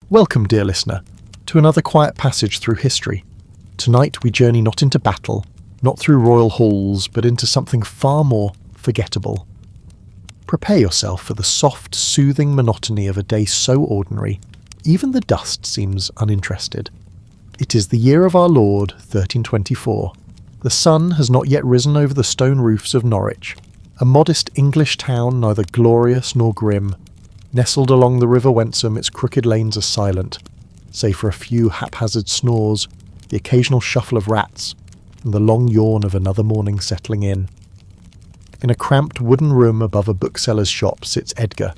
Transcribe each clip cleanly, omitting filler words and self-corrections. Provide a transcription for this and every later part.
Welcome, dear listener, to another quiet passage through history. Tonight we journey not into battle, not through royal halls, but into something far more forgettable. Prepare yourself for the soft, soothing monotony of a day so ordinary, even the dust seems uninterested. It is the year of our Lord, 1324. The sun has not yet risen over the stone roofs of Norwich, a modest English town neither glorious nor grim. Nestled along the River Wensum, its crooked lanes are silent, save for a few haphazard snores, the occasional shuffle of rats, and the long yawn of another morning settling in. In a cramped wooden room above a bookseller's shop sits Edgar,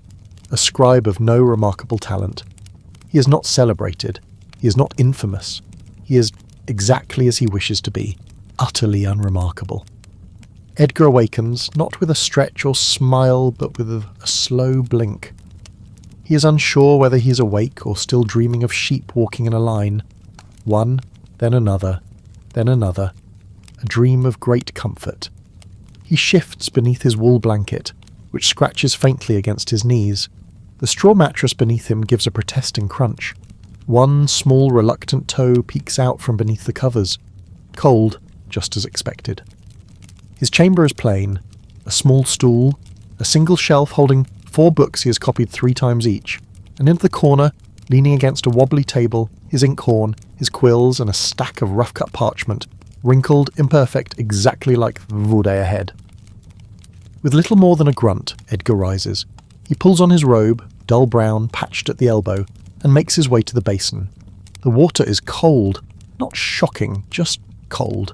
a scribe of no remarkable talent. He is not celebrated, he is not infamous, he is exactly as he wishes to be, utterly unremarkable. Edgar awakens, not with a stretch or smile, but with a slow blink. He is unsure whether he is awake or still dreaming of sheep walking in a line. One, then another, a dream of great comfort. He shifts beneath his wool blanket, which scratches faintly against his knees. The straw mattress beneath him gives a protesting crunch. One small reluctant toe peeks out from beneath the covers. Cold, just as expected. His chamber is plain. A small stool, a single shelf holding 4 books he has copied 3 times each, and in the corner, leaning against a wobbly table, his inkhorn, his quills, and a stack of rough-cut parchment, wrinkled, imperfect, exactly like the day ahead. With little more than a grunt, Edgar rises. He pulls on his robe, dull brown, patched at the elbow, and makes his way to the basin. The water is cold, not shocking, just cold.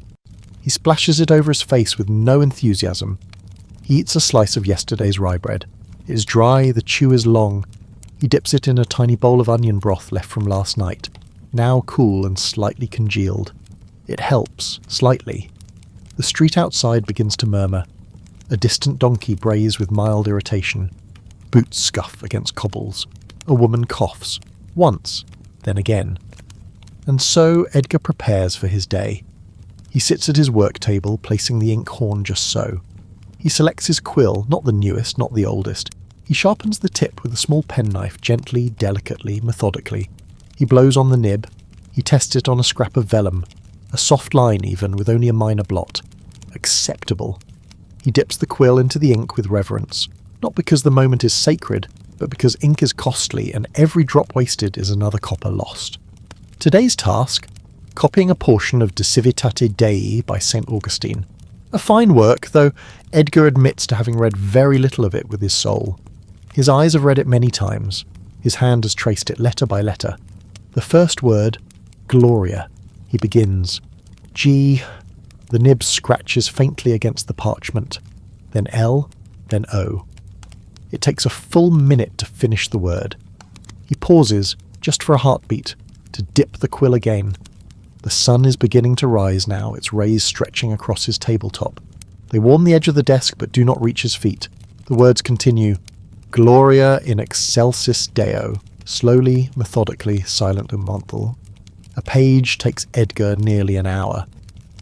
He splashes it over his face with no enthusiasm. He eats a slice of yesterday's rye bread. It is dry, the chew is long. He dips it in a tiny bowl of onion broth left from last night, now cool and slightly congealed. It helps, slightly. The street outside begins to murmur. A distant donkey brays with mild irritation. Boots scuff against cobbles. A woman coughs. Once, then again. And so Edgar prepares for his day. He sits at his work table, placing the inkhorn just so. He selects his quill, not the newest, not the oldest. He sharpens the tip with a small penknife, gently, delicately, methodically. He blows on the nib. He tests it on a scrap of vellum. A soft line even, with only a minor blot. Acceptable. He dips the quill into the ink with reverence. Not because the moment is sacred, but because ink is costly and every drop wasted is another copper lost. Today's task? Copying a portion of De Civitate Dei by St. Augustine. A fine work, though Edgar admits to having read very little of it with his soul. His eyes have read it many times. His hand has traced it letter by letter. The first word, Gloria. He begins. G. The nib scratches faintly against the parchment. Then L, then O. It takes a full minute to finish the word. He pauses, just for a heartbeat, to dip the quill again. The sun is beginning to rise now, its rays stretching across his tabletop. They warm the edge of the desk but do not reach his feet. The words continue. Gloria in excelsis Deo. Slowly, methodically, silent and mournful. A page takes Edgar nearly an hour.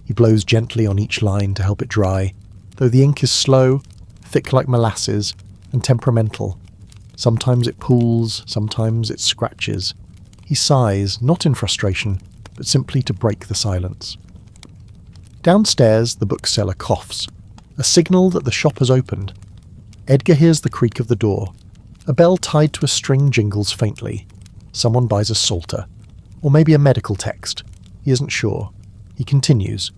He blows gently on each line to help it dry, though the ink is slow, thick like molasses, and temperamental. Sometimes it pools, sometimes it scratches. He sighs, not in frustration, but simply to break the silence. Downstairs, the bookseller coughs, a signal that the shop has opened. Edgar hears the creak of the door. A bell tied to a string jingles faintly. Someone buys a psalter. Or maybe a medical text. He isn't sure. He continues.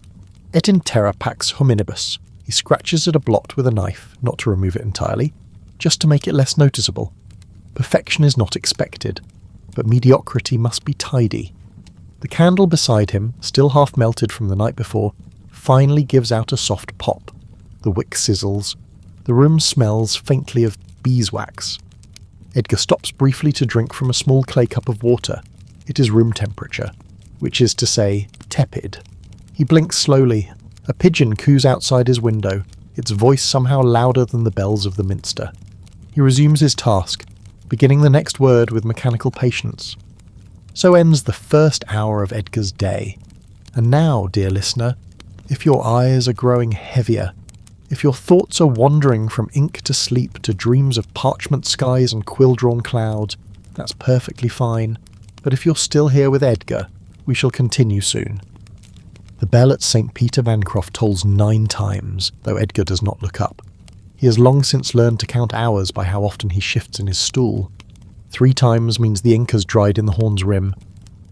Et in terra pax hominibus. He scratches at a blot with a knife, not to remove it entirely, just to make it less noticeable. Perfection is not expected, but mediocrity must be tidy. The candle beside him, still half melted from the night before, finally gives out a soft pop. The wick sizzles. The room smells faintly of beeswax. Edgar stops briefly to drink from a small clay cup of water. It is room temperature, which is to say, tepid. He blinks slowly. A pigeon coos outside his window, its voice somehow louder than the bells of the minster. He resumes his task, beginning the next word with mechanical patience. So ends the first hour of Edgar's day. And now, dear listener, if your eyes are growing heavier, if your thoughts are wandering from ink to sleep to dreams of parchment skies and quill-drawn clouds, that's perfectly fine. but if you're still here with Edgar, we shall continue soon. The bell at St. Peter Bancroft tolls 9 times, though Edgar does not look up. He has long since learned to count hours by how often he shifts in his stool. 3 times means the ink has dried in the horn's rim.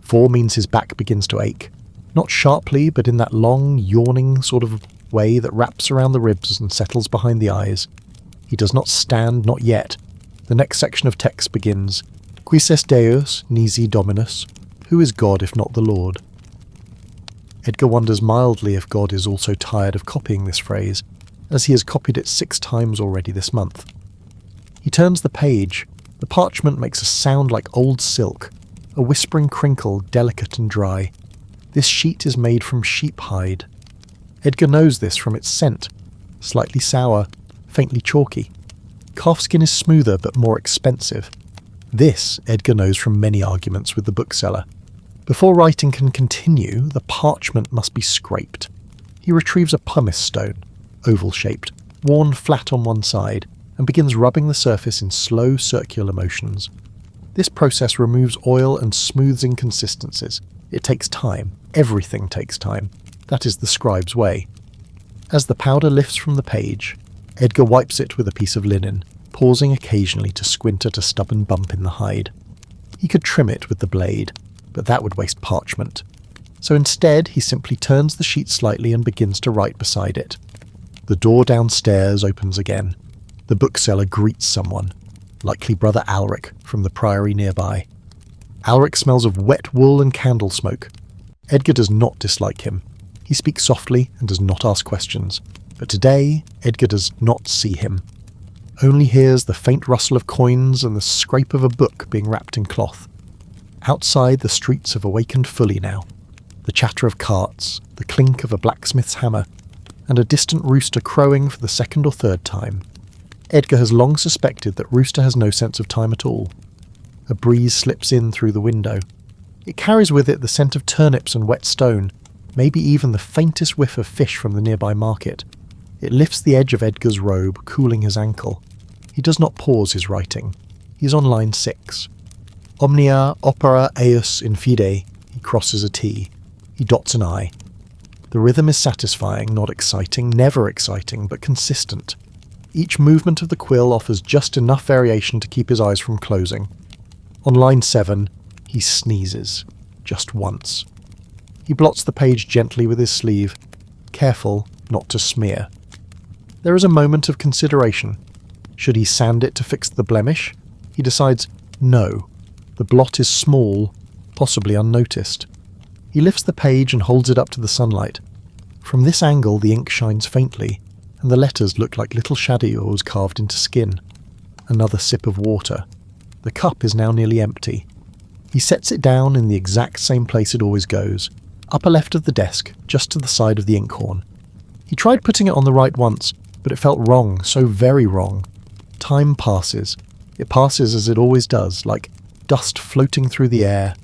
4 means his back begins to ache. Not sharply, but in that long, yawning sort of way that wraps around the ribs and settles behind the eyes. He does not stand, not yet. The next section of text begins, Quis est Deus, nisi Dominus? Who is God if not the Lord? Edgar wonders mildly if God is also tired of copying this phrase, as he has copied it 6 times already this month. He turns the page. The parchment makes a sound like old silk, a whispering crinkle, delicate and dry. This sheet is made from sheep hide. Edgar knows this from its scent, slightly sour, faintly chalky. Calfskin is smoother but more expensive. This Edgar knows from many arguments with the bookseller. Before writing can continue, the parchment must be scraped. He retrieves a pumice stone, oval-shaped, worn flat on one side, and begins rubbing the surface in slow circular motions. This process removes oil and smooths inconsistencies. It takes time. Everything takes time. That is the scribe's way. As the powder lifts from the page, Edgar wipes it with a piece of linen, pausing occasionally to squint at a stubborn bump in the hide. He could trim it with the blade, but that would waste parchment. So instead, he simply turns the sheet slightly and begins to write beside it. The door downstairs opens again. The bookseller greets someone, likely Brother Alric from the priory nearby. Alric smells of wet wool and candle smoke. Edgar does not dislike him. He speaks softly and does not ask questions. But today, Edgar does not see him. Only hears the faint rustle of coins and the scrape of a book being wrapped in cloth. Outside, the streets have awakened fully now. The chatter of carts, the clink of a blacksmith's hammer, and a distant rooster crowing for the 2nd or 3rd time. Edgar has long suspected that rooster has no sense of time at all. A breeze slips in through the window. It carries with it the scent of turnips and wet stone, maybe even the faintest whiff of fish from the nearby market. It lifts the edge of Edgar's robe, cooling his ankle. He does not pause his writing. He is on line 6. Omnia opera eius in fide. He crosses a T. He dots an I. The rhythm is satisfying, not exciting, never exciting, but consistent. Each movement of the quill offers just enough variation to keep his eyes from closing. On line 7, he sneezes. Just once. He blots the page gently with his sleeve, careful not to smear. There is a moment of consideration. Should he sand it to fix the blemish? He decides no. The blot is small, possibly unnoticed. He lifts the page and holds it up to the sunlight. From this angle the ink shines faintly, and the letters look like little shadows carved into skin. Another sip of water. The cup is now nearly empty. He sets it down in the exact same place it always goes, upper left of the desk, just to the side of the inkhorn. He tried putting it on the right once, but it felt wrong, so very wrong. Time passes. It passes as it always does, like dust floating through the air,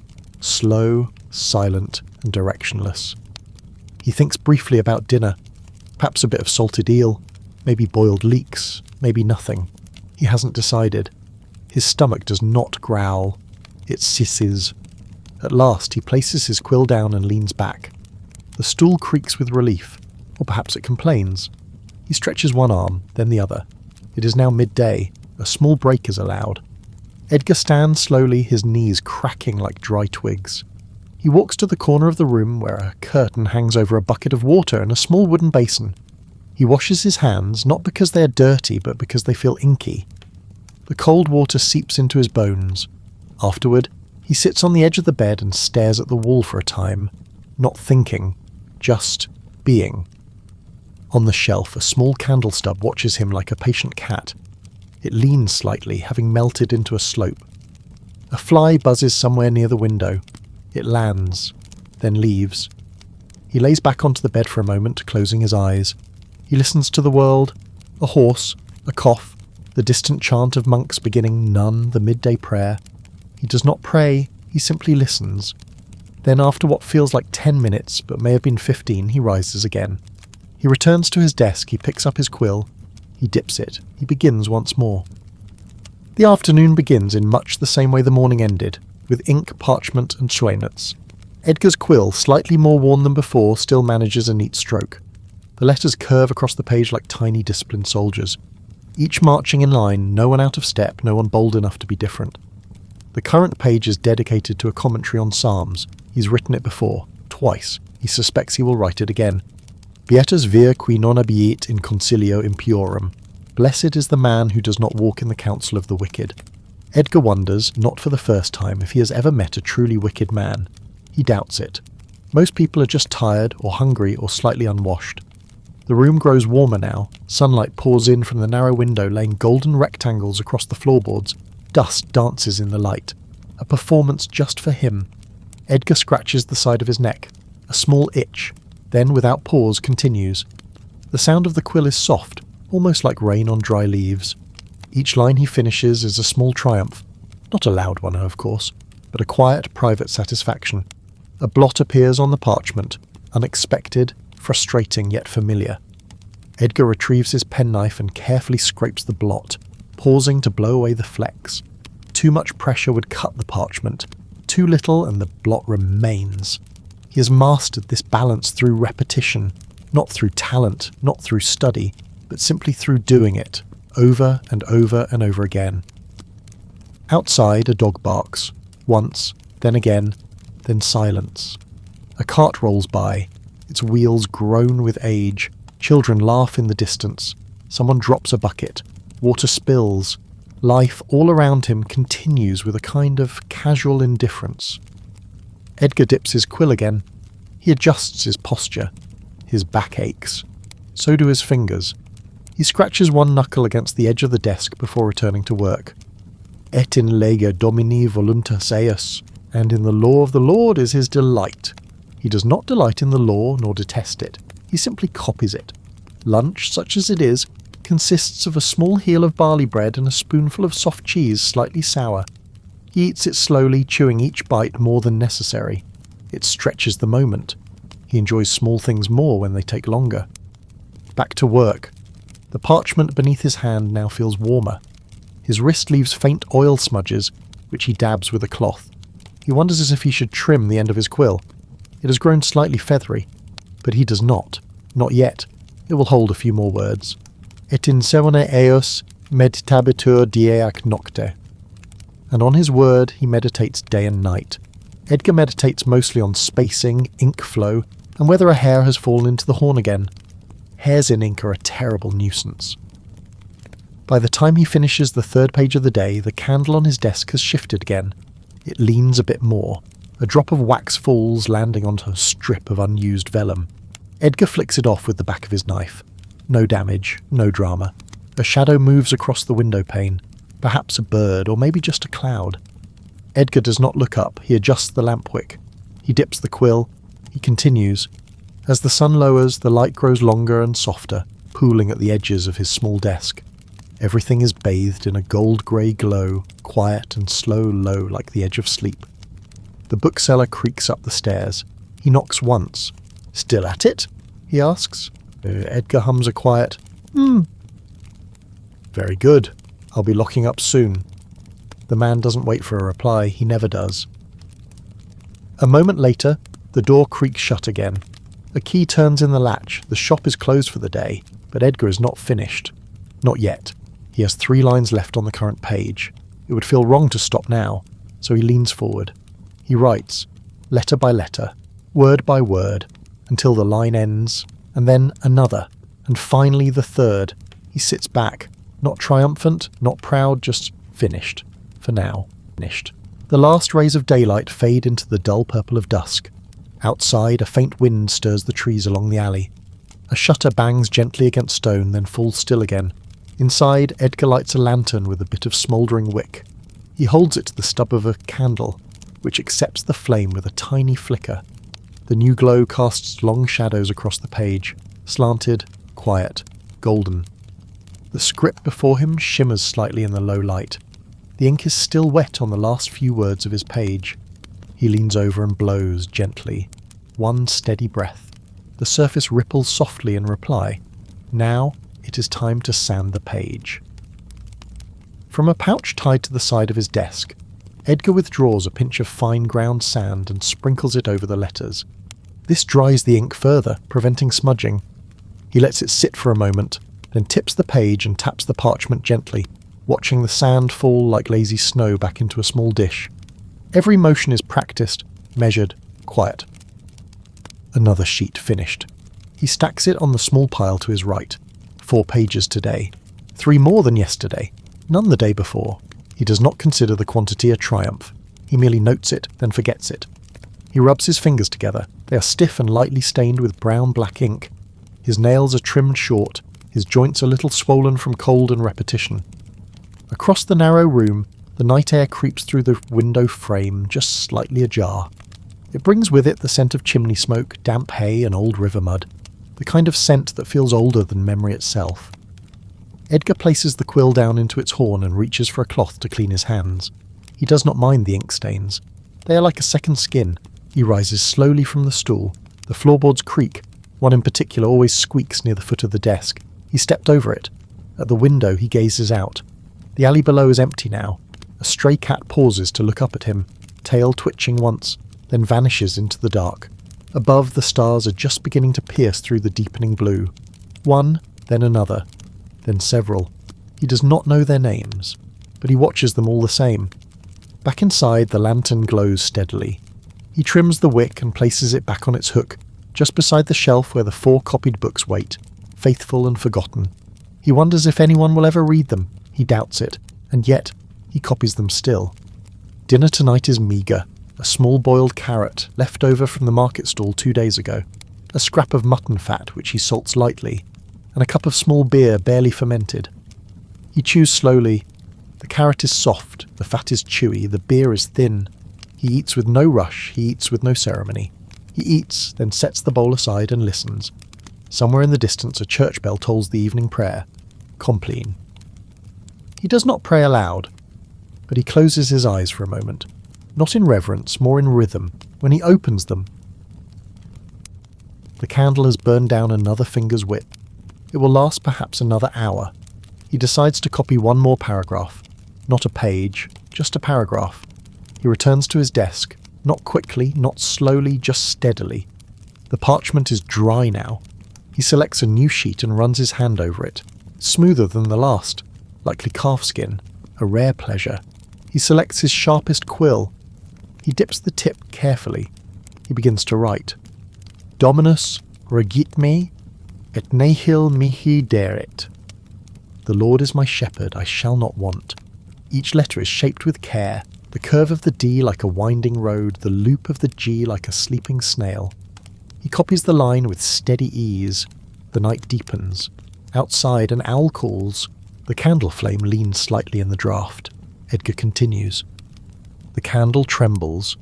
slow, silent, and directionless. He thinks briefly about dinner, perhaps a bit of salted eel, maybe boiled leeks, maybe nothing. He hasn't decided. His stomach does not growl. It sisses. At last he places his quill down and leans back. The stool creaks with relief, or perhaps it complains. He stretches one arm, then the other. It is now midday. A small break is allowed. Edgar stands slowly, his knees cracking like dry twigs. He walks to the corner of the room where a curtain hangs over a bucket of water and a small wooden basin. He washes his hands, not because they are dirty, but because they feel inky. The cold water seeps into his bones. Afterward, he sits on the edge of the bed and stares at the wall for a time, not thinking, just being. On the shelf, a small candle stub watches him like a patient cat. It leans slightly, having melted into a slope. A fly buzzes somewhere near the window. It lands, then leaves. He lays back onto the bed for a moment, closing his eyes. He listens to the world, a horse, a cough, the distant chant of monks beginning none, the midday prayer. He does not pray, he simply listens. Then after what feels like 10 minutes, but may have been 15, he rises again. He returns to his desk, he picks up his quill. He dips it. He begins once more. The afternoon begins in much the same way the morning ended, with ink, parchment and schweinitz. Edgar's quill, slightly more worn than before, still manages a neat stroke. The letters curve across the page like tiny disciplined soldiers. Each marching in line, no one out of step, no one bold enough to be different. The current page is dedicated to a commentary on Psalms. He's written it before, twice. He suspects he will write it again. Beatus vir qui non abiet in consilio impiorum. Blessed is the man who does not walk in the counsel of the wicked. Edgar wonders, not for the first time, if he has ever met a truly wicked man. He doubts it. Most people are just tired or hungry or slightly unwashed. The room grows warmer now. Sunlight pours in from the narrow window, laying golden rectangles across the floorboards. Dust dances in the light. A performance just for him. Edgar scratches the side of his neck. A small itch. Then, without pause, continues. The sound of the quill is soft, almost like rain on dry leaves. Each line he finishes is a small triumph. Not a loud one, of course, but a quiet, private satisfaction. A blot appears on the parchment, unexpected, frustrating yet familiar. Edgar retrieves his penknife and carefully scrapes the blot, pausing to blow away the flecks. Too much pressure would cut the parchment. Too little and the blot remains. He has mastered this balance through repetition, not through talent, not through study, but simply through doing it, over and over and over again. Outside, a dog barks. Once, then again, then silence. A cart rolls by. Its wheels groan with age. Children laugh in the distance. Someone drops a bucket. Water spills. Life all around him continues with a kind of casual indifference. Edgar dips his quill again. He adjusts his posture. His back aches. So do his fingers. He scratches one knuckle against the edge of the desk before returning to work. Et in lega Domini voluntas eius, and in the law of the Lord is his delight. He does not delight in the law nor detest it. He simply copies it. Lunch, such as it is, consists of a small heel of barley bread and a spoonful of soft cheese slightly sour. He eats it slowly, chewing each bite more than necessary. It stretches the moment. He enjoys small things more when they take longer. Back to work. The parchment beneath his hand now feels warmer. His wrist leaves faint oil smudges, which he dabs with a cloth. He wonders as if he should trim the end of his quill. It has grown slightly feathery, but he does not. Not yet. It will hold a few more words. Et in serone eos meditabitur die ac nocte. And on his word he meditates day and night. Edgar meditates mostly on spacing, ink flow, and whether a hair has fallen into the horn again. Hairs in ink are a terrible nuisance. By the time he finishes the third page of the day, the candle on his desk has shifted again. It leans a bit more. A drop of wax falls, landing onto a strip of unused vellum. Edgar flicks it off with the back of his knife. No damage, no drama. A shadow moves across the window pane. Perhaps a bird, or maybe just a cloud. Edgar does not look up. He adjusts the lamp wick. He dips the quill. He continues. As the sun lowers, the light grows longer and softer, pooling at the edges of his small desk. Everything is bathed in a gold-grey glow, quiet and slow-low like the edge of sleep. The bookseller creaks up the stairs. He knocks once. "Still at it?" he asks. Edgar hums a quiet, "Very good. I'll be locking up soon." The man doesn't wait for a reply. He never does. A moment later, the door creaks shut again. A key turns in the latch. The shop is closed for the day, but Edgar is not finished. Not yet. He has 3 lines left on the current page. It would feel wrong to stop now, so he leans forward. He writes, letter by letter, word by word, until the line ends, and then another, and finally the third. He sits back, not triumphant, not proud, just finished. For now, finished. The last rays of daylight fade into the dull purple of dusk. Outside, a faint wind stirs the trees along the alley. A shutter bangs gently against stone, then falls still again. Inside, Edgar lights a lantern with a bit of smouldering wick. He holds it to the stub of a candle, which accepts the flame with a tiny flicker. The new glow casts long shadows across the page, slanted, quiet, golden. The script before him shimmers slightly in the low light. The ink is still wet on the last few words of his page. He leans over and blows gently. One steady breath. The surface ripples softly in reply. Now it is time to sand the page. From a pouch tied to the side of his desk, Edgar withdraws a pinch of fine ground sand and sprinkles it over the letters. This dries the ink further, preventing smudging. He lets it sit for a moment, then tips the page and taps the parchment gently, watching the sand fall like lazy snow back into a small dish. Every motion is practiced, measured, quiet. Another sheet finished. He stacks it on the small pile to his right. 4 pages today. 3 more than yesterday. None the day before. He does not consider the quantity a triumph. He merely notes it, then forgets it. He rubs his fingers together. They are stiff and lightly stained with brown-black ink. His nails are trimmed short. His joints a little swollen from cold and repetition. Across the narrow room, the night air creeps through the window frame, just slightly ajar. It brings with it the scent of chimney smoke, damp hay and old river mud, the kind of scent that feels older than memory itself. Edgar places the quill down into its horn and reaches for a cloth to clean his hands. He does not mind the ink stains. They are like a second skin. He rises slowly from the stool. The floorboards creak. One in particular always squeaks near the foot of the desk. He stepped over it. At the window he gazes out. The alley below is empty now. A stray cat pauses to look up at him, tail twitching once, then vanishes into the dark. Above, the stars are just beginning to pierce through the deepening blue. One, then another, then several. He does not know their names, but he watches them all the same. Back inside, the lantern glows steadily. He trims the wick and places it back on its hook, just beside the shelf where the 4 copied books wait, faithful and forgotten. He wonders if anyone will ever read them. He doubts it, and yet he copies them still. Dinner tonight is meagre. A small boiled carrot, left over from the market stall 2 days ago, a scrap of mutton fat which he salts lightly, and a cup of small beer barely fermented. He chews slowly. The carrot is soft, the fat is chewy, the beer is thin. He eats with no rush, he eats with no ceremony. He eats, then sets the bowl aside and listens. Somewhere in the distance a church bell tolls the evening prayer. Compline. He does not pray aloud, but he closes his eyes for a moment. Not in reverence, more in rhythm. When he opens them, the candle has burned down another finger's width. It will last perhaps another hour. He decides to copy 1 more paragraph. Not a page, just a paragraph. He returns to his desk, not quickly, not slowly, just steadily. The parchment is dry now. He selects a new sheet and runs his hand over it. Smoother than the last, likely calfskin, a rare pleasure. He selects his sharpest quill. He dips the tip carefully. He begins to write. Dominus regit me, et nihil mihi deret. The Lord is my shepherd, I shall not want. Each letter is shaped with care, the curve of the D like a winding road, the loop of the G like a sleeping snail. He copies the line with steady ease. The night deepens. Outside an owl calls. The candle flame leans slightly in the draught. Edgar continues. The candle trembles,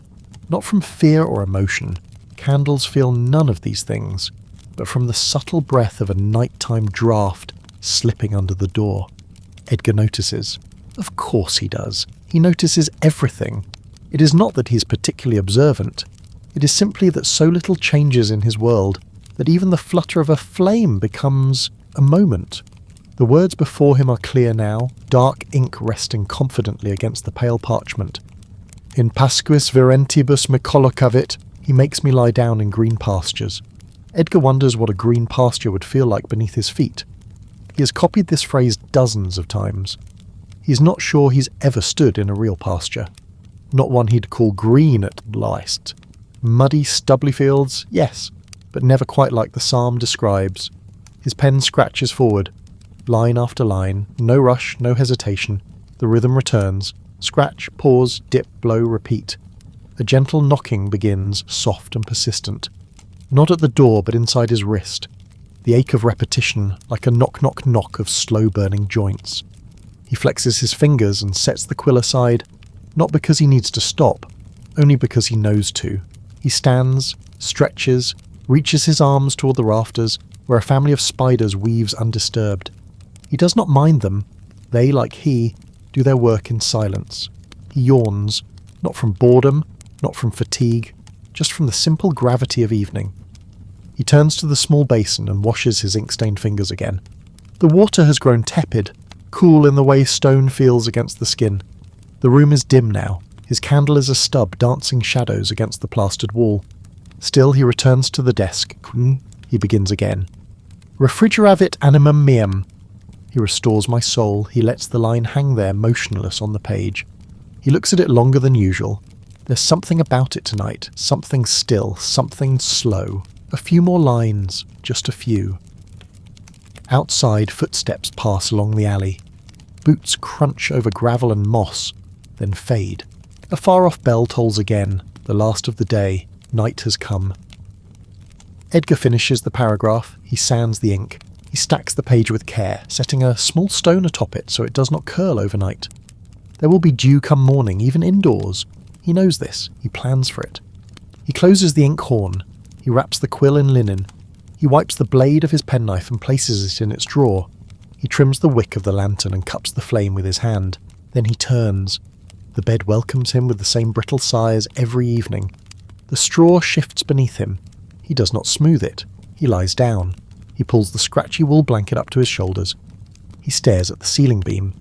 not from fear or emotion. Candles feel none of these things, but from the subtle breath of a nighttime draught slipping under the door. Edgar notices. Of course he does. He notices everything. It is not that he is particularly observant. It is simply that so little changes in his world that even the flutter of a flame becomes a moment. The words before him are clear now, dark ink resting confidently against the pale parchment. In pasquis virentibus me collocavit, he makes me lie down in green pastures. Edgar wonders what a green pasture would feel like beneath his feet. He has copied this phrase dozens of times. He is not sure he's ever stood in a real pasture. Not one he'd call green at least. Muddy, stubbly fields, yes, but never quite like the psalm describes. His pen scratches forward. Line after line, no rush, no hesitation. The rhythm returns. Scratch, pause, dip, blow, repeat. A gentle knocking begins, soft and persistent. Not at the door, but inside his wrist. The ache of repetition, like a knock-knock-knock of slow-burning joints. He flexes his fingers and sets the quill aside, not because he needs to stop, only because he knows to. He stands, stretches, reaches his arms toward the rafters, where a family of spiders weaves undisturbed. He does not mind them. They, like he, do their work in silence. He yawns, not from boredom, not from fatigue, just from the simple gravity of evening. He turns to the small basin and washes his ink-stained fingers again. The water has grown tepid, cool in the way stone feels against the skin. The room is dim now. His candle is a stub dancing shadows against the plastered wall. Still, he returns to the desk. He begins again. Refrigeravit animum meum. He restores my soul. He lets the line hang there motionless on the page. He looks at it longer than usual. There's something about it tonight. Something still. Something slow. A few more lines. Just a few. Outside, footsteps pass along the alley. Boots crunch over gravel and moss, then fade. A far-off bell tolls again. The last of the day. Night has come. Edgar finishes the paragraph. He sands the ink. He stacks the page with care, setting a small stone atop it so it does not curl overnight. There will be dew come morning, even indoors. He knows this. He plans for it. He closes the ink horn. He wraps the quill in linen. He wipes the blade of his penknife and places it in its drawer. He trims the wick of the lantern and cups the flame with his hand. Then he turns. The bed welcomes him with the same brittle sigh as every evening. The straw shifts beneath him. He does not smooth it. He lies down. He pulls the scratchy wool blanket up to his shoulders. He stares at the ceiling beam.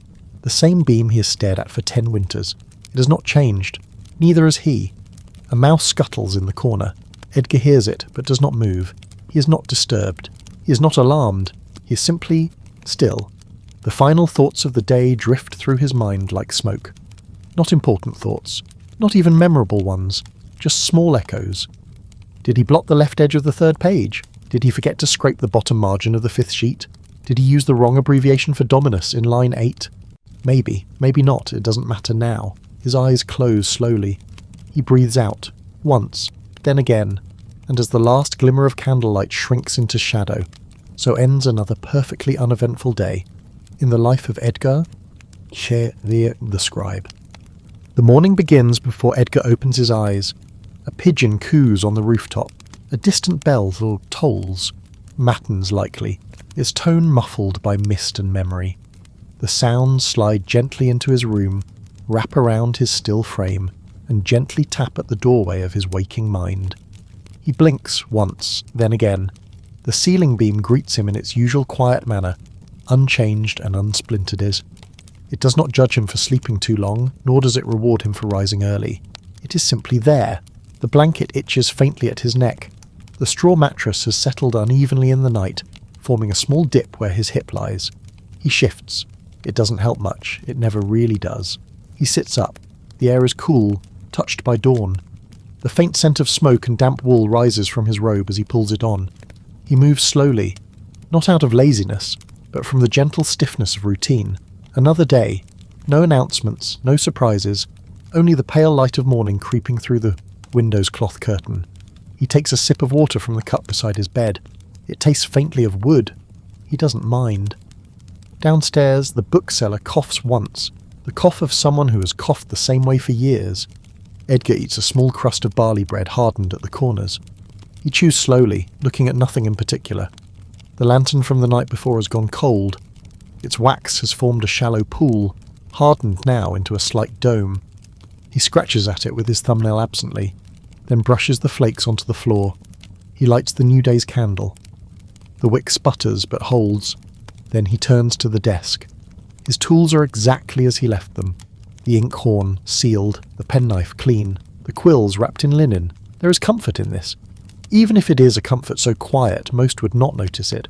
The same beam he has stared at for 10 winters. It has not changed. Neither has he. A mouse scuttles in the corner. Edgar hears it, but does not move. He is not disturbed. He is not alarmed. He is simply still. The final thoughts of the day drift through his mind like smoke. Not important thoughts. Not even memorable ones. Just small echoes. Did he blot the left edge of the 3rd page? Did he forget to scrape the bottom margin of the 5th sheet? Did he use the wrong abbreviation for Dominus in line 8? Maybe. Maybe not. It doesn't matter now. His eyes close slowly. He breathes out. Once. Then again. And as the last glimmer of candlelight shrinks into shadow, so ends another perfectly uneventful day in the life of Edgar, the scribe. The morning begins before Edgar opens his eyes. A pigeon coos on the rooftop. A distant bell tolls. Matins likely, its tone muffled by mist and memory. The sounds slide gently into his room, wrap around his still frame, and gently tap at the doorway of his waking mind. He blinks once, then again. The ceiling beam greets him in its usual quiet manner, unchanged and unsplintered is. It does not judge him for sleeping too long, nor does it reward him for rising early. It is simply there. The blanket itches faintly at his neck. The straw mattress has settled unevenly in the night, forming a small dip where his hip lies. He shifts. It doesn't help much. It never really does. He sits up. The air is cool, touched by dawn. The faint scent of smoke and damp wool rises from his robe as he pulls it on. He moves slowly, not out of laziness, but from the gentle stiffness of routine. Another day. No announcements, no surprises, only the pale light of morning creeping through the window's cloth curtain. He takes a sip of water from the cup beside his bed. It tastes faintly of wood. He doesn't mind. Downstairs, the bookseller coughs once, the cough of someone who has coughed the same way for years. Edgar eats a small crust of barley bread hardened at the corners. He chews slowly, looking at nothing in particular. The lantern from the night before has gone cold. Its wax has formed a shallow pool, hardened now into a slight dome. He scratches at it with his thumbnail absently, then brushes the flakes onto the floor. He lights the new day's candle. The wick sputters but holds. Then he turns to the desk. His tools are exactly as he left them. The ink horn, sealed, the penknife clean, the quills wrapped in linen. There is comfort in this. Even if it is a comfort so quiet, most would not notice it.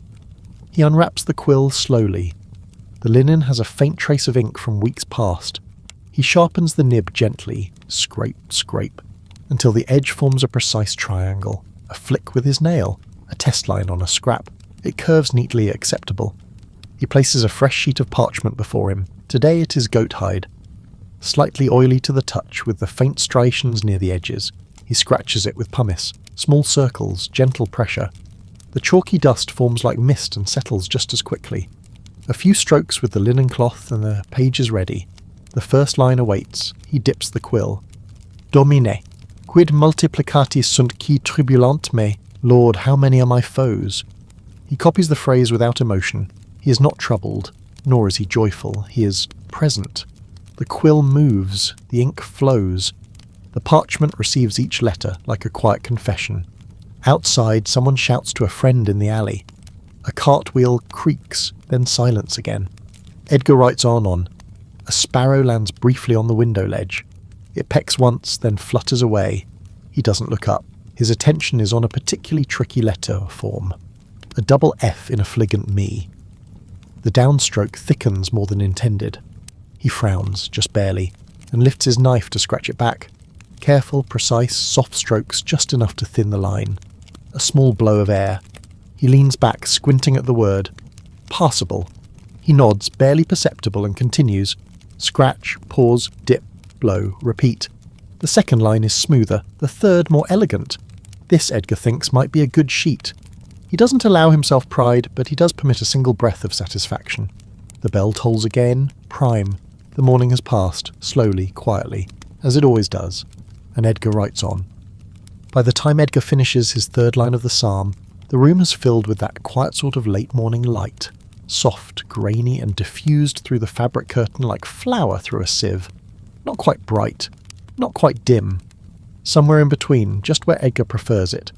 He unwraps the quill slowly. The linen has a faint trace of ink from weeks past. He sharpens the nib gently, scrape, scrape, until the edge forms a precise triangle. A flick with his nail, a test line on a scrap. It curves neatly acceptable. He places a fresh sheet of parchment before him. Today it is goat hide. Slightly oily to the touch with the faint striations near the edges. He scratches it with pumice. Small circles, gentle pressure. The chalky dust forms like mist and settles just as quickly. A few strokes with the linen cloth and the page is ready. The first line awaits. He dips the quill. Domine, quid multiplicati sunt qui tribulant me? Lord, how many are my foes? He copies the phrase without emotion. He is not troubled, nor is he joyful. He is present. The quill moves. The ink flows. The parchment receives each letter like a quiet confession. Outside, someone shouts to a friend in the alley. A cartwheel creaks, then silence again. Edgar writes on. A sparrow lands briefly on the window ledge. It pecks once, then flutters away. He doesn't look up. His attention is on a particularly tricky letter form. A double F in a fligant me. The downstroke thickens more than intended. He frowns, just barely, and lifts his knife to scratch it back. Careful, precise, soft strokes just enough to thin the line. A small blow of air. He leans back, squinting at the word. Passable. He nods, barely perceptible, and continues. Scratch, pause, dip, blow, repeat. The second line is smoother, the third more elegant. This, Edgar thinks, might be a good sheet. He doesn't allow himself pride, but he does permit a single breath of satisfaction. The bell tolls again, prime. The morning has passed, slowly, quietly, as it always does, and Edgar writes on. By the time Edgar finishes his third line of the psalm, the room is filled with that quiet sort of late morning light, soft, grainy, and diffused through the fabric curtain like flour through a sieve. Not quite bright, not quite dim. Somewhere in between, just where Edgar prefers it.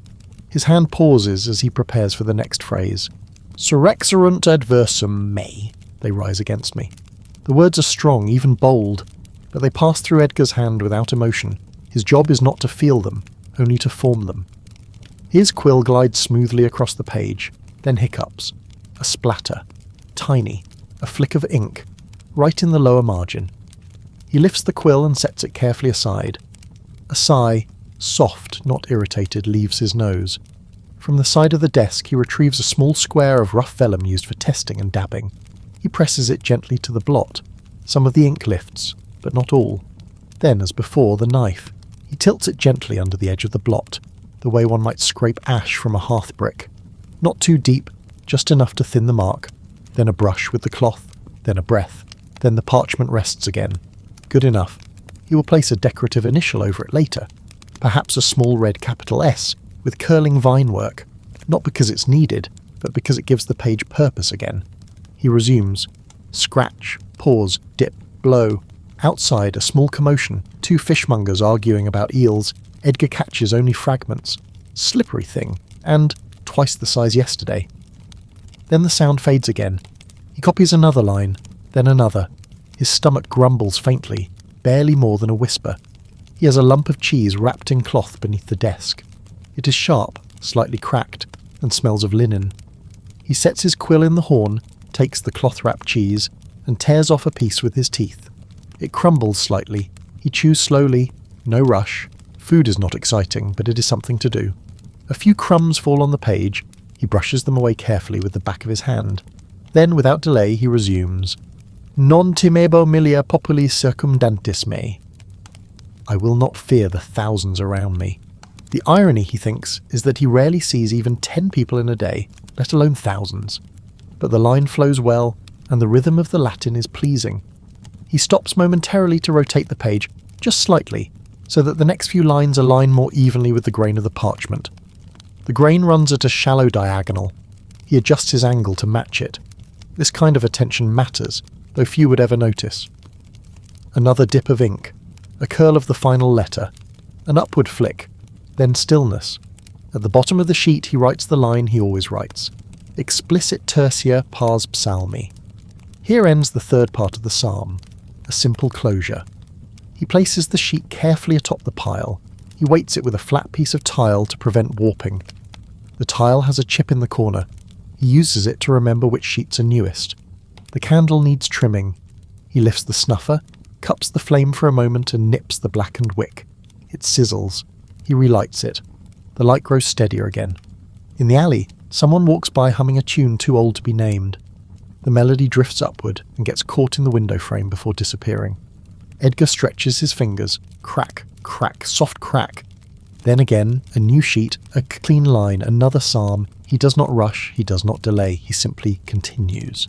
His hand pauses as he prepares for the next phrase. Surrexerunt adversum me. They rise against me. The words are strong, even bold, but they pass through Edgar's hand without emotion. His job is not to feel them, only to form them. His quill glides smoothly across the page, then hiccups. A splatter. Tiny. A flick of ink. Right in the lower margin. He lifts the quill and sets it carefully aside. A sigh, soft, not irritated, leaves his nose. From the side of the desk he retrieves a small square of rough vellum used for testing and dabbing. He presses it gently to the blot. Some of the ink lifts, but not all. Then, as before, the knife. He tilts it gently under the edge of the blot, the way one might scrape ash from a hearth brick. Not too deep, just enough to thin the mark. Then a brush with the cloth, then a breath. Then the parchment rests again. Good enough. He will place a decorative initial over it later. Perhaps a small red capital S with curling vine work, not because it's needed, but because it gives the page purpose again. He resumes. Scratch, pause, dip, blow. Outside, a small commotion, two fishmongers arguing about eels. Edgar catches only fragments. Slippery thing, and twice the size yesterday. Then the sound fades again. He copies another line, then another. His stomach grumbles faintly, barely more than a whisper. He has a lump of cheese wrapped in cloth beneath the desk. It is sharp, slightly cracked, and smells of linen. He sets his quill in the horn, takes the cloth-wrapped cheese, and tears off a piece with his teeth. It crumbles slightly. He chews slowly, no rush. Food is not exciting, but it is something to do. A few crumbs fall on the page. He brushes them away carefully with the back of his hand. Then, without delay, he resumes. Non timebo milia populi circumdantis me. I will not fear the thousands around me. The irony, he thinks, is that he rarely sees even 10 people in a day, let alone thousands. But the line flows well, and the rhythm of the Latin is pleasing. He stops momentarily to rotate the page, just slightly, so that the next few lines align more evenly with the grain of the parchment. The grain runs at a shallow diagonal. He adjusts his angle to match it. This kind of attention matters, though few would ever notice. Another dip of ink, a curl of the final letter, an upward flick, then stillness. At the bottom of the sheet he writes the line he always writes. Explicit tertia pars psalmi. Here ends the third part of the psalm, a simple closure. He places the sheet carefully atop the pile. He weights it with a flat piece of tile to prevent warping. The tile has a chip in the corner. He uses it to remember which sheets are newest. The candle needs trimming. He lifts the snuffer, cups the flame for a moment and nips the blackened wick. It sizzles. He relights it. The light grows steadier again. In the alley, someone walks by humming a tune too old to be named. The melody drifts upward and gets caught in the window frame before disappearing. Edgar stretches his fingers. Crack, crack, soft crack. Then again, a new sheet, a clean line, another psalm. He does not rush, he does not delay, he simply continues.